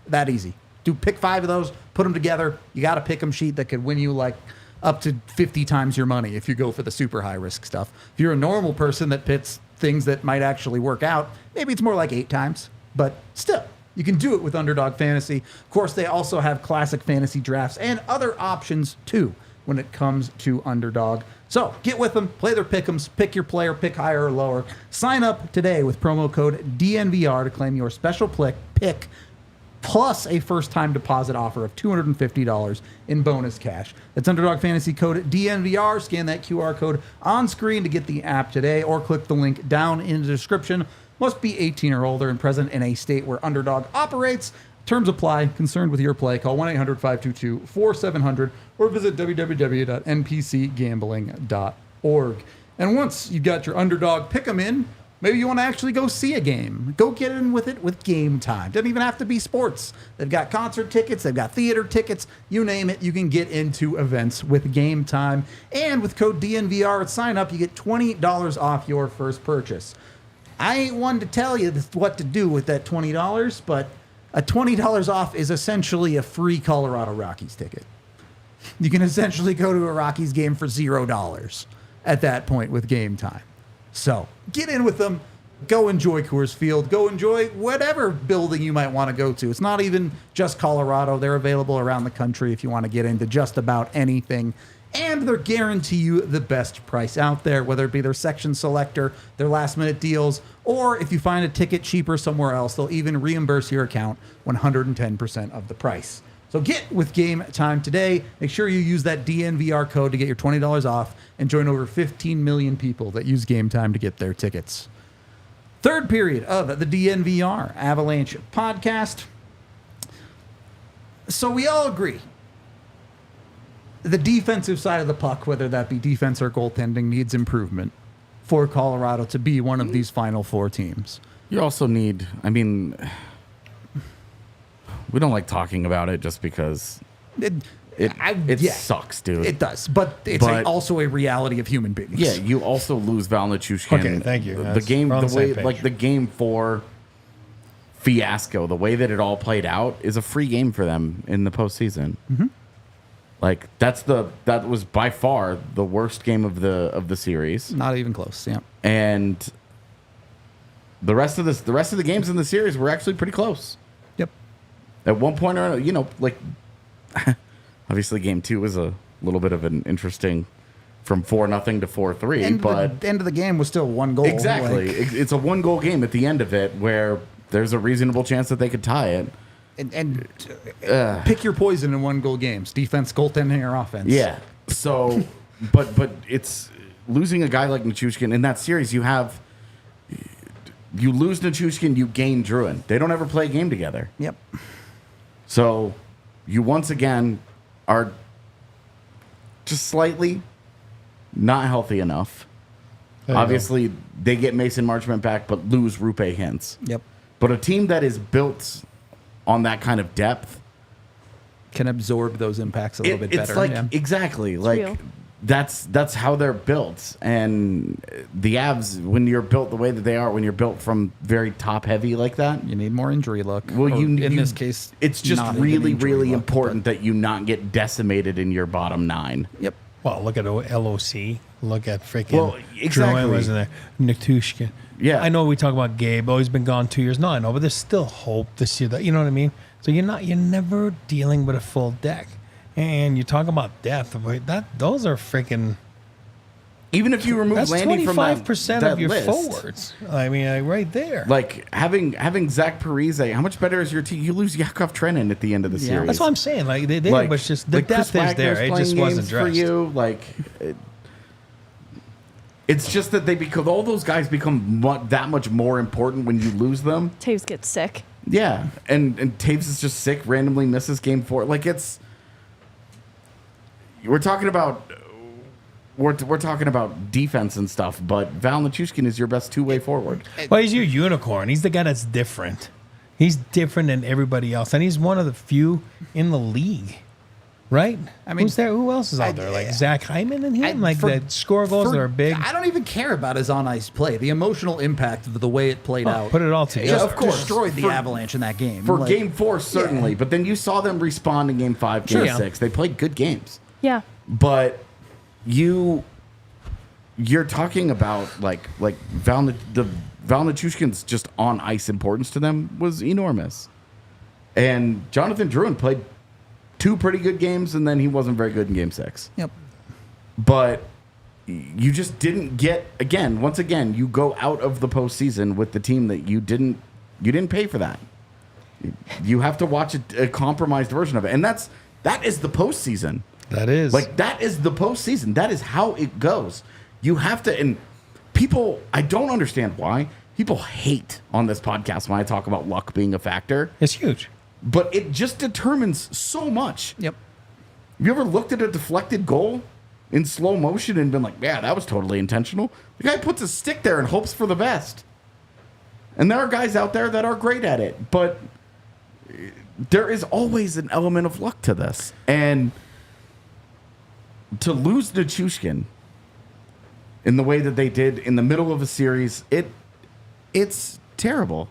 that easy. Pick 5 of those, put them together. You got a pick 'em sheet that could win you like up to 50 times your money if you go for the super high risk stuff. If you're a normal person that picks things that might actually work out, maybe it's more like 8 times, but still, you can do it with Underdog Fantasy. Of course, they also have classic fantasy drafts and other options too when it comes to Underdog. So get with them, play their pick'ems, pick your player, pick higher or lower. Sign up today with promo code DNVR to claim your special pick plus a first-time deposit offer of $250 in bonus cash. That's Underdog Fantasy code DNVR. Scan that QR code on screen to get the app today, or click the link down in the description. Must be 18 or older and present in a state where Underdog operates. Terms apply. Concerned with your play, call 1-800-522-4700 or visit www.npcgambling.org. And once you've got your Underdog pick 'em in, maybe you want to actually go see a game. Go get in with it with Game Time. Doesn't even have to be sports. They've got concert tickets. They've got theater tickets. You name it, you can get into events with Game Time. And with code DNVR at sign up, you get $20 off your first purchase. I ain't one to tell you what to do with that $20, but a $20 off is essentially a free Colorado Rockies ticket. You can essentially go to a Rockies game for $0 at that point with Game Time. So get in with them. Go enjoy Coors Field. Go enjoy whatever building you might want to go to. It's not even just Colorado. They're available around the country if you want to get into just about anything. And they'll guarantee you the best price out there, whether it be their section selector, their last minute deals, or if you find a ticket cheaper somewhere else, they'll even reimburse your account 110% of the price. So get with Game Time today. Make sure you use that DNVR code to get your $20 off and join over 15 million people that use Game Time to get their tickets. Third period of the DNVR Avalanche Podcast. So we all agree the defensive side of the puck, whether that be defense or goaltending, needs improvement for Colorado to be one of these Final Four teams. You also need, I mean, we don't like talking about it just because it sucks, dude. It does, but it's also a reality of human beings. Yeah, you also lose Val Nichushkin. Okay, thank you. The game, the way, like the Game 4 fiasco, the way that it all played out is a free game for them in the postseason. Mm-hmm. Like that was by far the worst game of the series. Not even close. Yeah, and the rest of the games in the series were actually pretty close. Yep. At one point or another, like obviously Game 2 was a little bit of an interesting from 4-0 to 4-3, but the end of the game was still one goal. Exactly, it's a 1-goal game at the end of it where there's a reasonable chance that they could tie it. And pick your poison in 1-goal games: defense, goaltending, or offense. Yeah. So, but it's losing a guy like Nichushkin in that series. You lose Nichushkin, you gain Druin. They don't ever play a game together. Yep. So, you once again are just slightly not healthy enough. Obviously, they get Mason Marchment back, but lose Rupe Hintz. Yep. But a team that is built on that kind of depth can absorb those impacts a little bit better. It's like exactly like real. that's how they're built. And the Avs, when you're built the way that they are, when you're built from very top heavy like that, you need more injury luck. Well, in this case, it's just not really, even really luck, important that you not get decimated in your bottom 9. Yep. Well, look at LOC. Look at freaking. Well, exactly. Drouin wasn't there. Nichushkin. Yeah. I know we talk about Gabe. Oh, he's been gone 2 years. No, I know, but there's still hope this year. That you know what I mean. So you're never dealing with a full deck, and you talk about depth. Those are freaking. Even if you remove That's Landy from 25% that of your list, forwards. I mean, right there. like having Zach Parise, how much better is your team? You lose Yakov Trenin at the end of the series. That's what I'm saying. Like they Like, was just the like depth Chris is there. Wagner's It playing just wasn't games for dressed. you. Like it's just that all those guys become that much more important when you lose them. Taves gets sick. Yeah, and Taves is just sick, randomly misses Game 4. Like we're talking about defense and stuff, but Val Nichushkin is your best two-way forward. Well, he's your unicorn. He's the guy that's different. He's different than everybody else, and he's one of the few in the league. Right? I mean, who's there? Who else is out there? Like Zach Hyman and him? That score goals that are big? I don't even care about his on-ice play. The emotional impact of the way it played out. Put it all together. of course. Destroyed the Avalanche in that game. For Game 4, certainly, but then you saw them respond in Game 5, Game 6. They played good games. Yeah. But you're talking about like Val Nichushkin's just on ice importance to them was enormous. And Jonathan Drouin played 2 pretty good games, and then he wasn't very good in Game 6. Yep. But you just didn't get once again, you go out of the postseason with the team that you didn't pay for that. You have to watch a compromised version of it, and that is the postseason. That is that is the postseason. That is how it goes. You have to, and people, I don't understand why people hate on this podcast when I talk about luck being a factor. It's huge. But it just determines so much. Yep. Have you ever looked at a deflected goal in slow motion and been like, yeah, that was totally intentional? The guy puts a stick there and hopes for the best. And there are guys out there that are great at it, but there is always an element of luck to this. And to lose Nichushkin in the way that they did in the middle of a series, it's terrible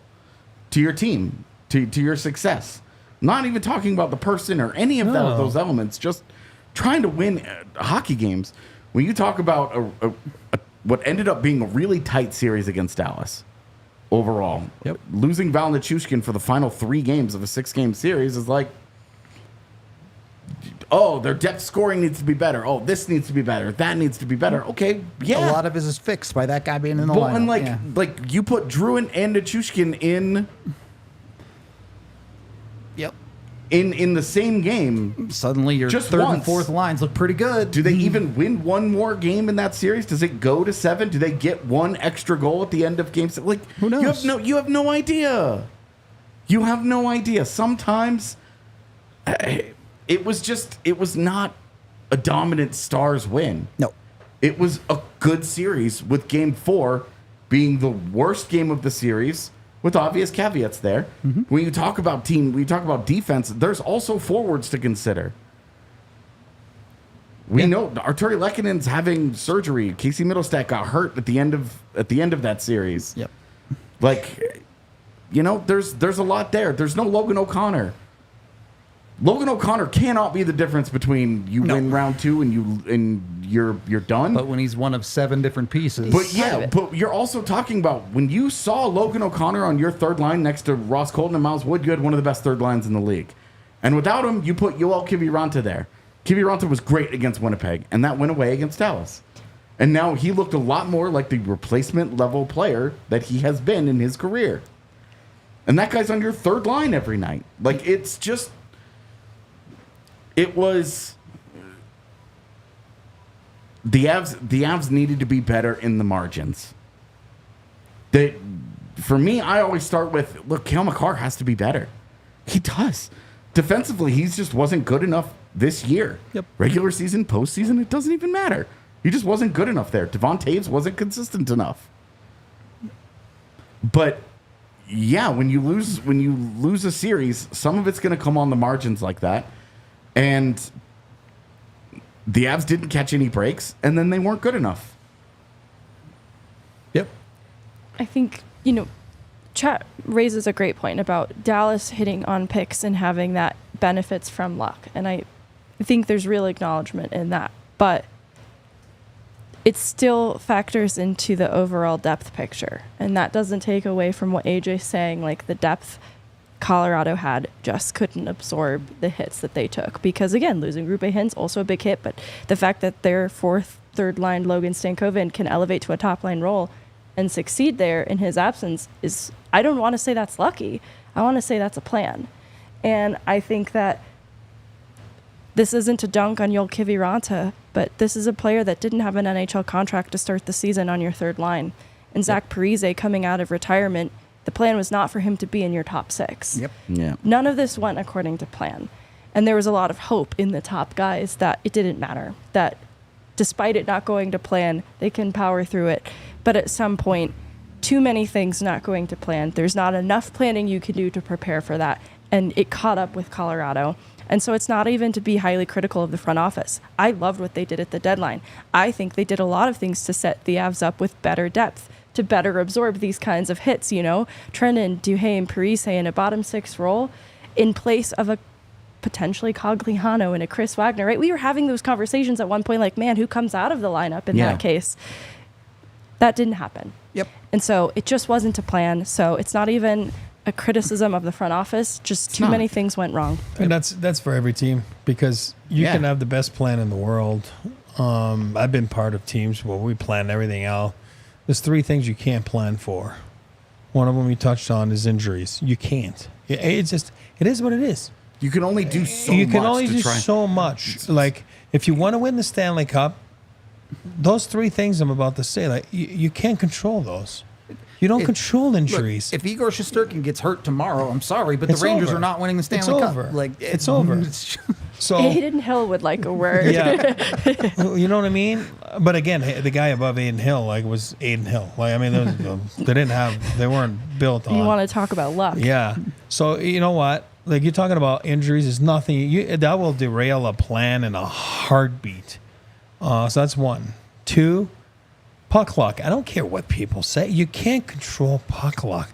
to your team, to your success. Not even talking about the person or any of those elements, just trying to win hockey games. When you talk about what ended up being a really tight series against Dallas overall, losing Val Nichushkin for the final 3 games of a 6-game series is like, oh, their depth scoring needs to be better. Oh, this needs to be better. That needs to be better. Okay, yeah. A lot of it is fixed by that guy being in the lineup. And like you put Drouin and Nichushkin in. Yep. In the same game, suddenly your just third once. and fourth lines look pretty good. Do they even win one more game in that series? Does it go to 7? Do they get one extra goal at the end of game 7? Like, who knows? You have no idea. You have no idea. Sometimes it was not a dominant Stars win. No. It was a good series, with Game 4 being the worst game of the series, with obvious caveats there. When you talk about defense, there's also forwards to consider. We know Arturi Lekkonen's having surgery. Casey Middlestat got hurt at the end of that series. Yep. Like, there's a lot there. There's no Logan O'Connor. Logan O'Connor cannot be the difference between you win round 2 and you're done. But when he's one of 7 different pieces. But you're also talking about when you saw Logan O'Connor on your third line next to Ross Colton and Miles Wood, you had one of the best third lines in the league. And without him, you put Yoel Kiviranta there. Kiviranta was great against Winnipeg, and that went away against Dallas. And now he looked a lot more like the replacement level player that he has been in his career. And that guy's on your third line every night. Like, it's just... It was... The Avs needed to be better in the margins. For me, I always start with, look, Cale Makar has to be better. He does. Defensively, he just wasn't good enough this year. Yep. Regular season, postseason, it doesn't even matter. He just wasn't good enough there. Devon Taves wasn't consistent enough. But yeah, when you lose a series, some of it's going to come on the margins like that. And the Avs didn't catch any breaks, and then they weren't good enough. Yep. I think, Chat raises a great point about Dallas hitting on picks and having that benefits from luck. And I think there's real acknowledgement in that. But it still factors into the overall depth picture. And that doesn't take away from what AJ's saying, like the depth Colorado had just couldn't absorb the hits that they took. Because again, losing Rupe Hintz, also a big hit, but the fact that their third line Logan Stankoven can elevate to a top line role and succeed there in his absence is, I don't want to say that's lucky. I want to say that's a plan. And I think that this isn't to dunk on Yoel Kiviranta, but this is a player that didn't have an NHL contract to start the season on your third line. And Zach Parise coming out of retirement, the plan was not for him to be in your top 6. Yep. Yeah. None of this went according to plan. And there was a lot of hope in the top guys that it didn't matter, that despite it not going to plan, they can power through it. But at some point, too many things not going to plan. There's not enough planning you can do to prepare for that. And it caught up with Colorado. And so it's not even to be highly critical of the front office. I loved what they did at the deadline. I think they did a lot of things to set the Avs up with better depth, to better absorb these kinds of hits, Trennan, Duhaime, Parise in a bottom 6 role in place of a potentially Cogliano and a Chris Wagner, right? We were having those conversations at one point, like, man, who comes out of the lineup in that case? That didn't happen. Yep. And so it just wasn't a plan. So it's not even a criticism of the front office. Just too many things went wrong. And that's for every team, because you can have the best plan in the world. I've been part of teams where we plan everything out. There's 3 things you can't plan for. One of them we touched on is injuries. You can't. It's just, it is what it is. You can only do so much. You can only do so much. Like, if you want to win the Stanley Cup, those 3 things I'm about to say, like, you can't control those. You don't control injuries. Look, if Igor Shesterkin gets hurt tomorrow, I'm sorry, but It's the Rangers over. are not winning the Stanley Cup. Over. Like, it's over. So Aiden Hill would like a word. yeah, you know what I mean. But again, the guy above Aiden Hill, was Aiden Hill. Like, I mean, they weren't built on. You want to talk about luck? Yeah. So you know what? Like, you're talking about injuries. Is nothing that will derail a plan in a heartbeat. So that's 1. 2, puck luck. I don't care what people say. You can't control puck luck.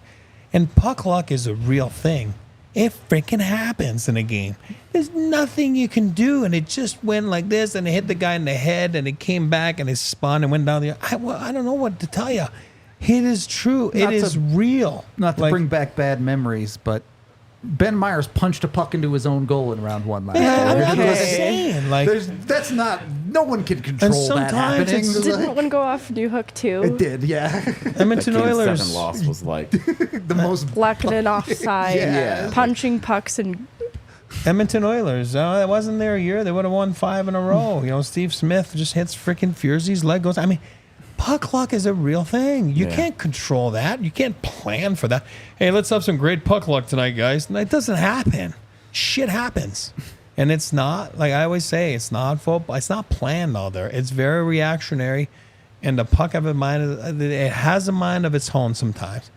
And puck luck is a real thing. It freaking happens in a game. There's nothing you can do. And it just went like this, and it hit the guy in the head, and it came back, and it spun and went down the... I don't know what to tell you. It is true. It is real. Not to bring back bad memories, but Ben Myers punched a puck into his own goal in round 1 last year. I'm just saying. Like, that's not... No one can control that sometimes happening. Didn't one go off New Hook too? It did, yeah. Edmonton Game Oilers. 7 loss was like... The most... Lacking offside, Yeah. punching pucks and Edmonton Oilers. It wasn't their year. They would have won 5 in a row. Steve Smith just hits freaking Fierzy's leg goes. I mean, puck luck is a real thing. You can't control that. You can't plan for that. Hey, let's have some great puck luck tonight, guys. It doesn't happen. Shit happens. And it's not, like I always say, it's not football. It's not planned all there. It's very reactionary. And the puck have a mind, it has a mind of its own sometimes.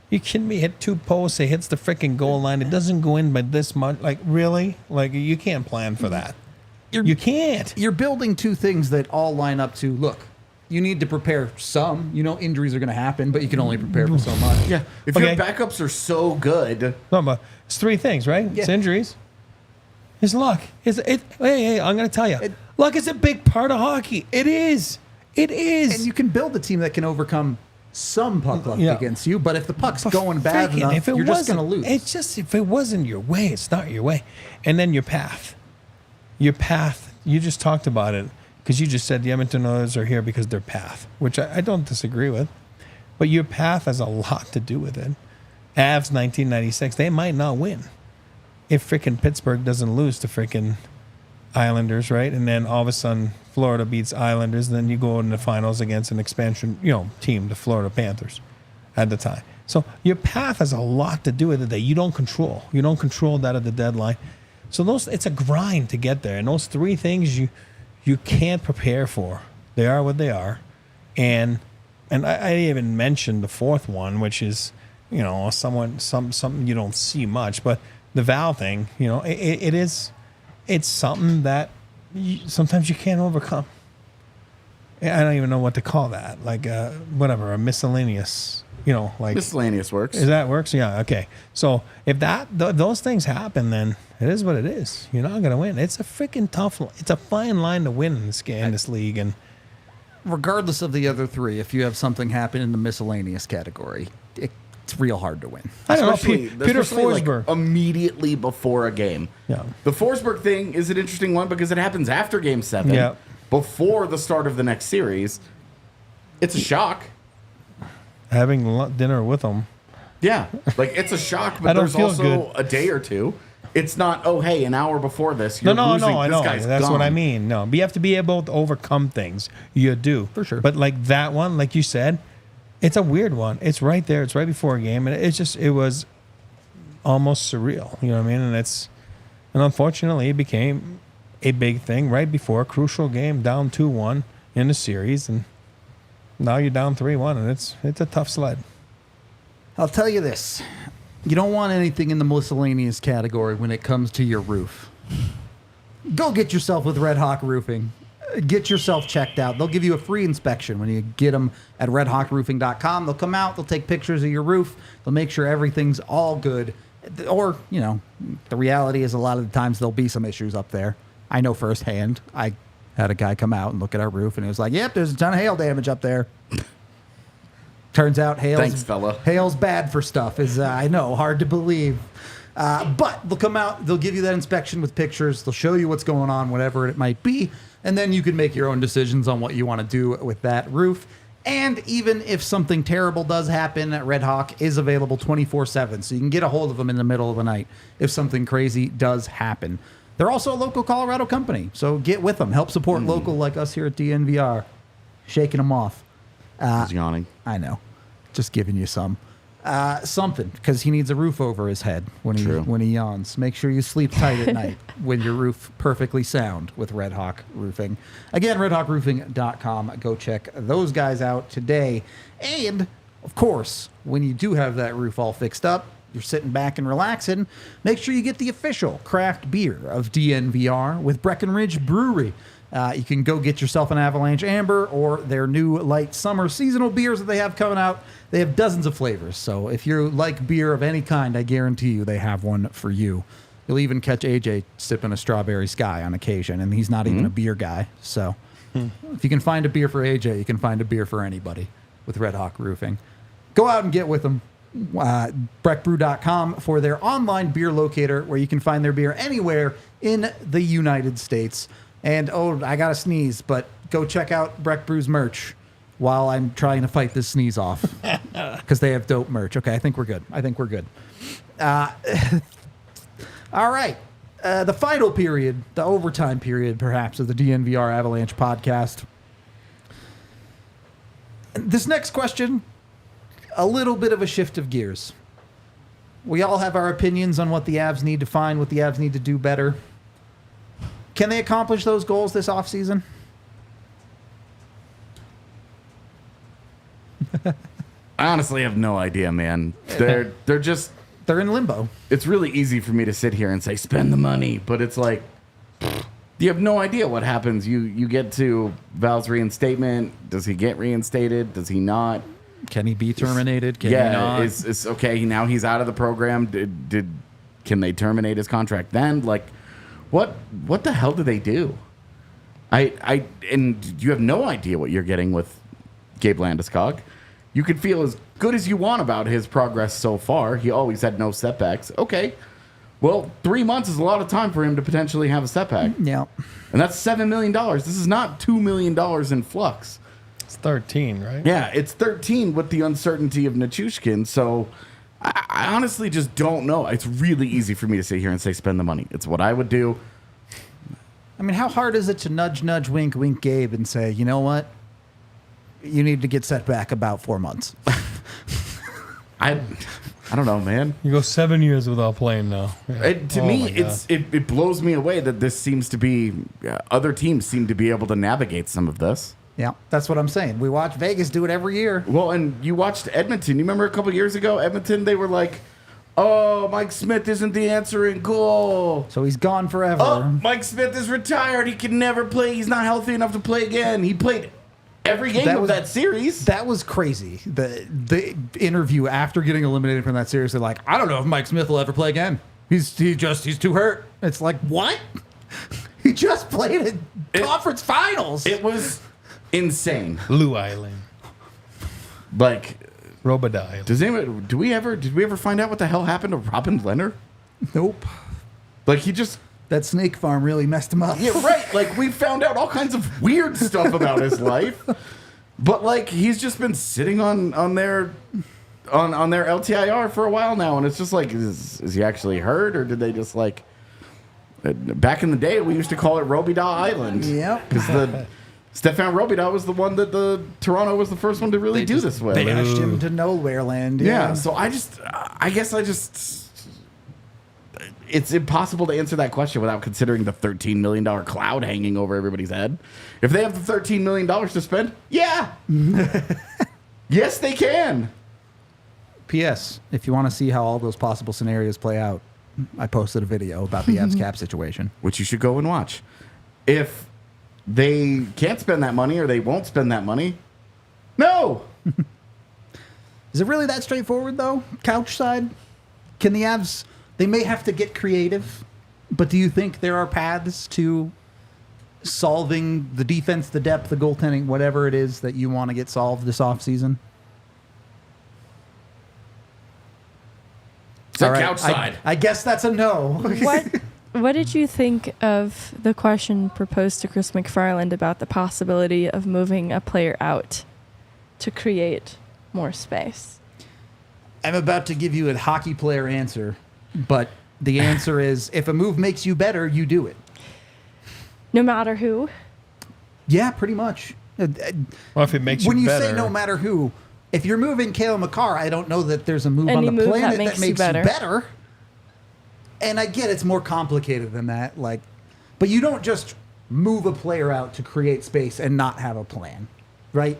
You kidding me? Hit 2 posts, it hits the freaking goal line. It doesn't go in by this much. Like, really? Like, you can't plan for that. You can't. You're building 2 things that all line up to, look, you need to prepare some. You know injuries are going to happen, but you can only prepare for so much. Yeah. If your backups are so good. No, but it's 3 things, right? Yeah. It's injuries. It's luck. Hey, I'm going to tell you. Luck is a big part of hockey. It is. It is. And you can build a team that can overcome some puck luck against you, but if the puck's going bad freaking, enough, you're just going to lose. It's just, if it wasn't your way, it's not your way. And then your path. Your path, you just talked about it because you just said the Edmonton Oilers are here because their path, which I don't disagree with. But your path has a lot to do with it. Avs 1996, they might not win if freaking Pittsburgh doesn't lose to freaking Islanders, right? And then all of a sudden Florida beats Islanders, and then you go in the finals against an expansion, team, the Florida Panthers at the time. So your path has a lot to do with it that you don't control. You don't control that at the deadline. So it's a grind to get there. And those 3 things you can't prepare for. They are what they are. And I even mentioned the 4th one, which is, something you don't see much, but the Val thing, it's something that sometimes you can't overcome. I don't even know what to call that. Like, whatever, a miscellaneous, Miscellaneous works. Is that works? Yeah, okay. So if those things happen, then it is what it is. You're not going to win. It's a freaking tough, it's a fine line to win in this league. And regardless of the other 3, if you have something happen in the miscellaneous category, it's real hard to win. I don't know, Peter Forsberg. Immediately before a game. Yeah. The Forsberg thing is an interesting one because it happens after Game 7, Yeah. before the start of the next series. It's a shock. Having dinner with them. Yeah, like it's a shock, but there's also a day or 2. It's not, oh, hey, an hour before this, you're losing. I know. Guy's That's gone. what I mean. No, but you have to be able to overcome things. You do. For sure. But like that one, like you said, it's a weird one. It's right there. It's right before a game. And it was almost surreal. You know what I mean? And unfortunately, it became a big thing right before a crucial game, down 2-1 in the series. And now you're down 3-1, and it's a tough sled. I'll tell you this. You don't want anything in the miscellaneous category when it comes to your roof. Go get yourself with Red Hawk Roofing. Get yourself checked out. They'll give you a free inspection when you get them at redhawkroofing.com. They'll come out. They'll take pictures of your roof. They'll make sure everything's all good. Or, the reality is a lot of the times there'll be some issues up there. I know firsthand. I had a guy come out and look at our roof, and it was like, yep, there's a ton of hail damage up there. Turns out Thanks, fella. hail's bad for stuff. I know, hard to believe. But they'll come out, they'll give you that inspection with pictures, they'll show you what's going on, whatever it might be, and then you can make your own decisions on what you want to do with that roof. And even if something terrible does happen, Red Hawk is available 24/7, so you can get a hold of them in the middle of the night if something crazy does happen. They're also a local Colorado company, so get with them. Help support local like us here at DNVR. Shaking them off. He's yawning. I know. Just giving you something, because he needs a roof over his head when he yawns. Make sure you sleep tight at night when your roof perfectly sound with Red Hawk Roofing. Again, redhawkroofing.com. Go check those guys out today. And, of course, when you do have that roof all fixed up, you're sitting back and relaxing, make sure you get the official craft beer of DNVR with Breckenridge Brewery. You can go get yourself an Avalanche Amber or their new light summer seasonal beers that they have coming out. They have dozens of flavors. So if you like beer of any kind, I guarantee you they have one for you. You'll even catch AJ sipping a Strawberry Sky on occasion, and he's not even a beer guy. So if you can find a beer for AJ, you can find a beer for anybody with Red Hawk Roofing. Go out and get with them. breckbrew.com for their online beer locator where you can find their beer anywhere in the United States. And, I got to sneeze, but go check out Breck Brew's merch while I'm trying to fight this sneeze off because they have dope merch. Okay, I think we're good. All right. The final period, the overtime period, perhaps, of the DNVR Avalanche podcast. This next question, a little bit of a shift of gears. We all have our opinions on what the Avs need to find, what the Avs need to do better. Can they accomplish those goals this offseason? I honestly have no idea, man. They're just. They're in limbo. It's really easy for me to sit here and say spend the money, but it's like you have no idea what happens. You get to Val's reinstatement. Does he get reinstated? Does he not? Can he be terminated? Can he not? It's okay. Now he's out of the program. Can they terminate his contract then? Like, what the hell do they do? And you have no idea what you're getting with Gabe Landeskog. You could feel as good as you want about his progress so far. He always had no setbacks. Okay. Well, 3 months is a lot of time for him to potentially have a setback. Yeah. And that's $7 million. This is not $2 million in flux. It's 13, right? Yeah, it's 13 with the uncertainty of Nichushkin. So I honestly just don't know. It's really easy for me to sit here and say spend the money. It's what I would do. I mean, how hard is it to nudge, wink, wink Gabe and say, you know what? You need to get set back about 4 months. I don't know, man. You go 7 years without playing now. Yeah. To me, it blows me away that this seems to be other teams seem to be able to navigate some of this. Yeah, that's what I'm saying. We watch Vegas do it every year. Well, and you watched Edmonton. You remember a couple years ago, Edmonton, they were like, oh, Mike Smith isn't the answer in goal. So he's gone forever. Oh, Mike Smith is retired. He can never play. He's not healthy enough to play again. He played every game of that series. That was crazy. The interview after getting eliminated from that series, they're like, I don't know if Mike Smith will ever play again. He's too hurt. It's like, what? He just played in conference finals. It was insane. Blue Island. Like, Robadiah. did we ever find out what the hell happened to Robin Leonard? Nope. Like, he just. That snake farm really messed him up. Yeah, right. Like, we found out all kinds of weird stuff about his life. But, like, he's just been sitting on their LTIR for a while now. And it's just like, is he actually hurt? Or did they just, like... Back in the day, we used to call it Robida Island. Yeah. Because Stefan Robida was the one that Toronto was the first one to really do this with. They bashed him to nowhere land. Yeah, so I guess it's impossible to answer that question without considering the $13 million cloud hanging over everybody's head. If they have the $13 million to spend, yeah. Yes, they can. P.S. If you want to see how all those possible scenarios play out, I posted a video about the Avs cap situation. Which you should go and watch. If they can't spend that money or they won't spend that money, no. Is it really that straightforward, though? Couch side? Can the Avs... They may have to get creative, but do you think there are paths to solving the defense, the depth, the goaltending, whatever it is that you want to get solved this offseason? It's a couch side. I guess that's a no. What did you think of the question proposed to Chris McFarland about the possibility of moving a player out to create more space? I'm about to give you a hockey player answer, but the answer is if a move makes you better, you do it. No matter who? Yeah, pretty much. Well, if it makes you when you better. say no matter who, if you're moving Cale Makar, I don't know that there's a move Any on the move planet that makes you you better. better. And I get it's more complicated than that. Like, but you don't just move a player out to create space and not have a plan, right?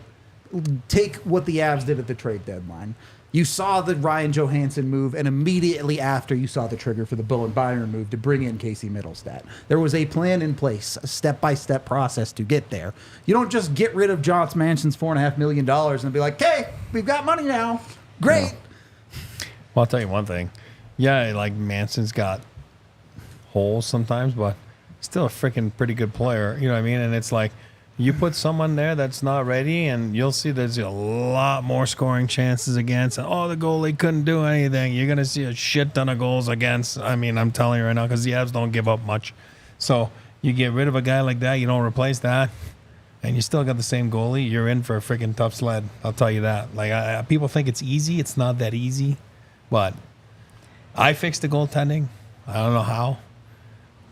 Take what the Avs did at the trade deadline. You saw the Ryan Johansson move, and immediately after you saw the trigger for the Bowen Byron move to bring in Casey Middlestat. There was a plan in place, a step-by-step process to get there. You don't just get rid of John Manson's $4.5 million and be like, hey, we've got money now. Great. No. Well, I'll tell you one thing. Yeah, like Manson's got holes sometimes, but still a freaking pretty good player. You know what I mean? And it's like, you put someone there that's not ready, and you'll see there's a lot more scoring chances against. And, the goalie couldn't do anything. You're going to see a shit ton of goals against. I mean, I'm telling you right now, because the Avs don't give up much. So you get rid of a guy like that, you don't replace that, and you still got the same goalie, you're in for a freaking tough sled. I'll tell you that. Like, people think it's easy. It's not that easy. But I fixed the goaltending. I don't know how.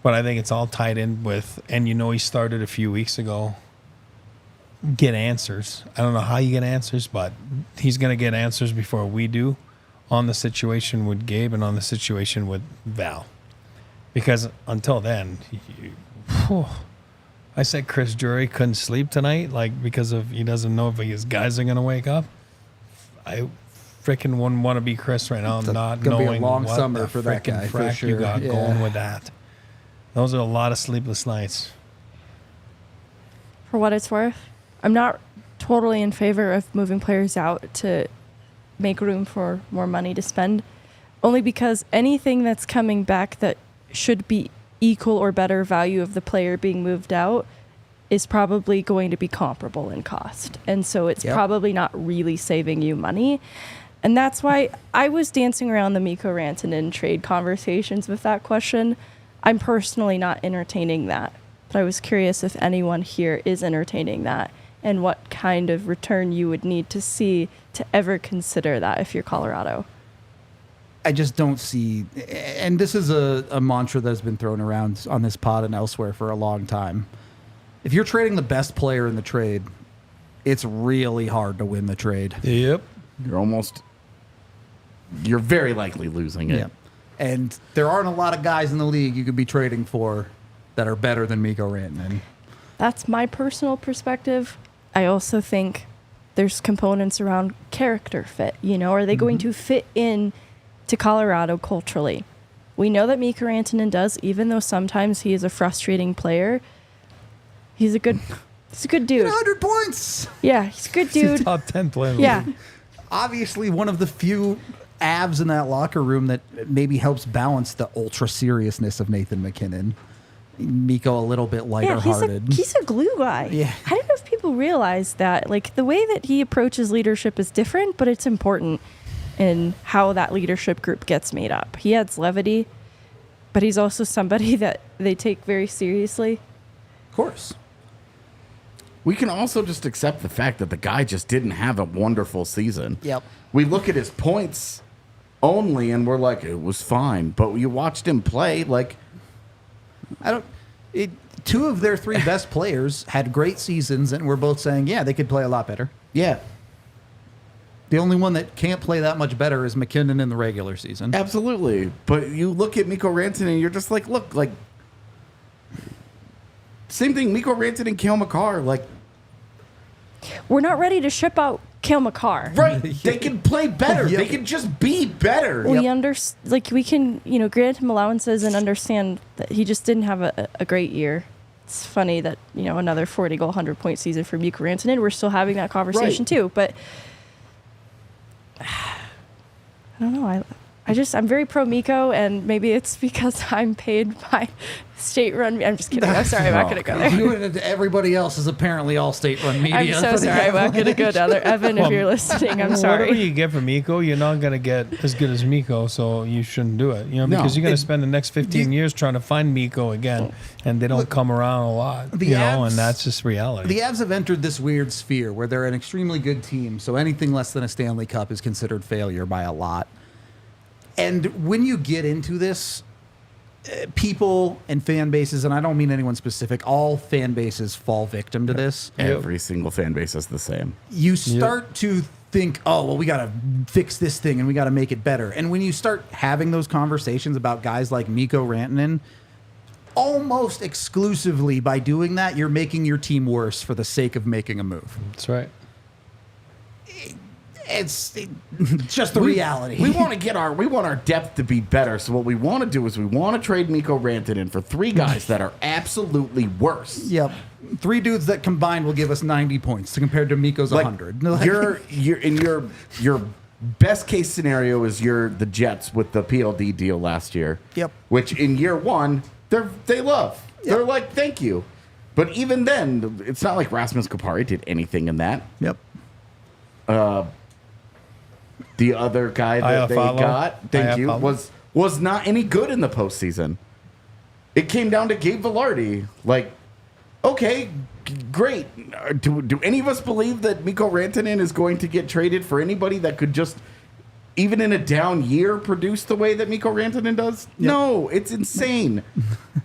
But I think it's all tied in with, and he started a few weeks ago, get answers. I don't know how you get answers, but he's going to get answers before we do on the situation with Gabe and on the situation with Val. Because until then, I said Chris Drury couldn't sleep tonight, like because of he doesn't know if his guys are gonna wake up. I freaking wouldn't want to be Chris right now, not gonna be a knowing long what summer the for that frickin' guy, for frack you sure. got Yeah. going with that. Those are a lot of sleepless nights. For what it's worth, I'm not totally in favor of moving players out to make room for more money to spend, only because anything that's coming back that should be equal or better value of the player being moved out is probably going to be comparable in cost. And so it's probably not really saving you money. And that's why I was dancing around the Mikko Rantanen trade conversations with that question. I'm personally not entertaining that, but I was curious if anyone here is entertaining that and what kind of return you would need to see to ever consider that if you're Colorado. I just don't see, and this is a mantra that's been thrown around on this pod and elsewhere for a long time. If you're trading the best player in the trade, it's really hard to win the trade. Yep. You're very likely losing it. Yeah. And there aren't a lot of guys in the league you could be trading for that are better than Mikko Rantanen. That's my personal perspective. I also think there's components around character fit. You know, are they going to fit in to Colorado culturally? We know that Mikko Rantanen does, even though sometimes he is a frustrating player. He's a good dude. 100 points! Yeah, he's a good dude. Top 10 player. Yeah. Obviously, one of the few Avs in that locker room that maybe helps balance the ultra seriousness of Nathan MacKinnon. Mikko a little bit lighter hearted. He's a glue guy. Yeah. I don't know if people realize that. Like, the way that he approaches leadership is different, but it's important in how that leadership group gets made up. He adds levity, but he's also somebody that they take very seriously. Of course. We can also just accept the fact that the guy just didn't have a wonderful season. Yep. We look at his points only and we're like, it was fine. But you watched him play, like, two of their three best players had great seasons, and we're both saying, yeah, they could play a lot better. yeah, The only one that can't play that much better is MacKinnon in the regular season. absolutely. But you look at Mikko Rantanen and you're just like, look, like, same thing, Mikko Rantanen, Cale Makar, like, We're not ready to ship out Cale Makar. right, they can play better. Yep. They can just be better. We can, grant him allowances and understand that he just didn't have a great year. It's funny that, another 40-goal, 100-point season for Mikko Rantanen. We're still having that conversation Right. too, but I don't know. I'm very pro Mikko, and maybe it's because I'm paid by state-run. I'm just kidding. I'm sorry. I'm not going to go there. You and everybody else is apparently all state-run media. I'm so sorry. I'm not going to go down there. Evan, if you're listening, I'm Whatever sorry. you get from Mikko, you're not going to get as good as Mikko, so you shouldn't do it. No. Because you're going to spend the next 15 years trying to find Mikko again, and they don't come around a lot. The and Avs- that's just reality. The Avs have entered this weird sphere where they're an extremely good team, so anything less than a Stanley Cup is considered failure by a lot. And when you get into this, people and fan bases, and I don't mean anyone specific, all fan bases fall victim to this. Every single fan base is the same. You start to think, oh, well, we got to fix this thing and we got to make it better. And when you start having those conversations about guys like Mikko Rantanen, almost exclusively by doing that, you're making your team worse for the sake of making a move. That's right. It's just the reality. We want our depth to be better. So what we want to do is we want to trade Mikko Rantanen for three guys that are absolutely worse. Yep. Three dudes that combined will give us 90 points compared to Mikko's 100. Your best case scenario is you're the Jets with the PLD deal last year. Yep. Which in year one, they love. Yep. They're like, thank you. But even then, it's not like Rasmus Kupari did anything in that. Yep. The other guy that they Iafallo. got, thank you, Iafallo. was not any good in the postseason. It came down to Gabe Vilardi. Like, okay, great. Do any of us believe that Mikko Rantanen is going to get traded for anybody that could just, even in a down year, produce the way that Mikko Rantanen does? Yep. No, it's insane.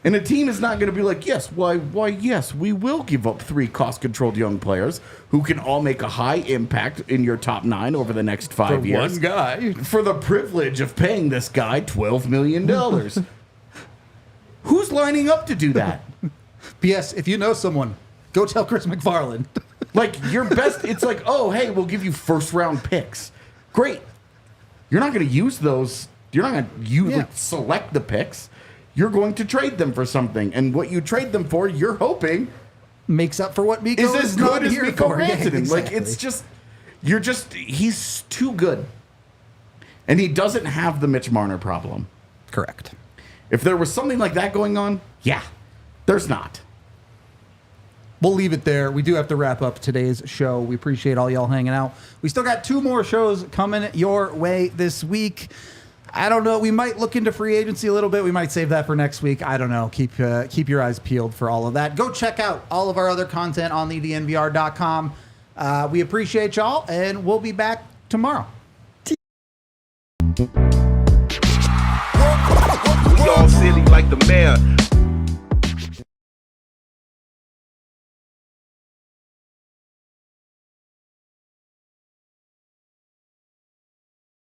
And a team is not going to be like, yes, why, yes, we will give up three cost-controlled young players who can all make a high impact in your top 9 over the next 5 years. One guy. For the privilege of paying this guy $12 million. Who's lining up to do that? P.S. If you know someone, go tell Chris McFarland. Like, your best, it's like, oh, hey, we'll give you first-round picks. Great. You're not going to use those. You're not going to select the picks. You're going to trade them for something. And what you trade them for, you're hoping Makes up for what Mikko is as good as here Mikko for. Yeah, Rantanen. exactly. Like, it's just, he's too good. And he doesn't have the Mitch Marner problem. Correct. If there was something like that going on, yeah, there's not. We'll leave it there. We do have to wrap up today's show. We appreciate all y'all hanging out. We still got 2 more shows coming your way this week. I don't know. We might look into free agency a little bit. We might save that for next week. I don't know. Keep your eyes peeled for all of that. Go check out all of our other content on the DNVR.com. We appreciate y'all, and we'll be back tomorrow. We all silly like the mayor.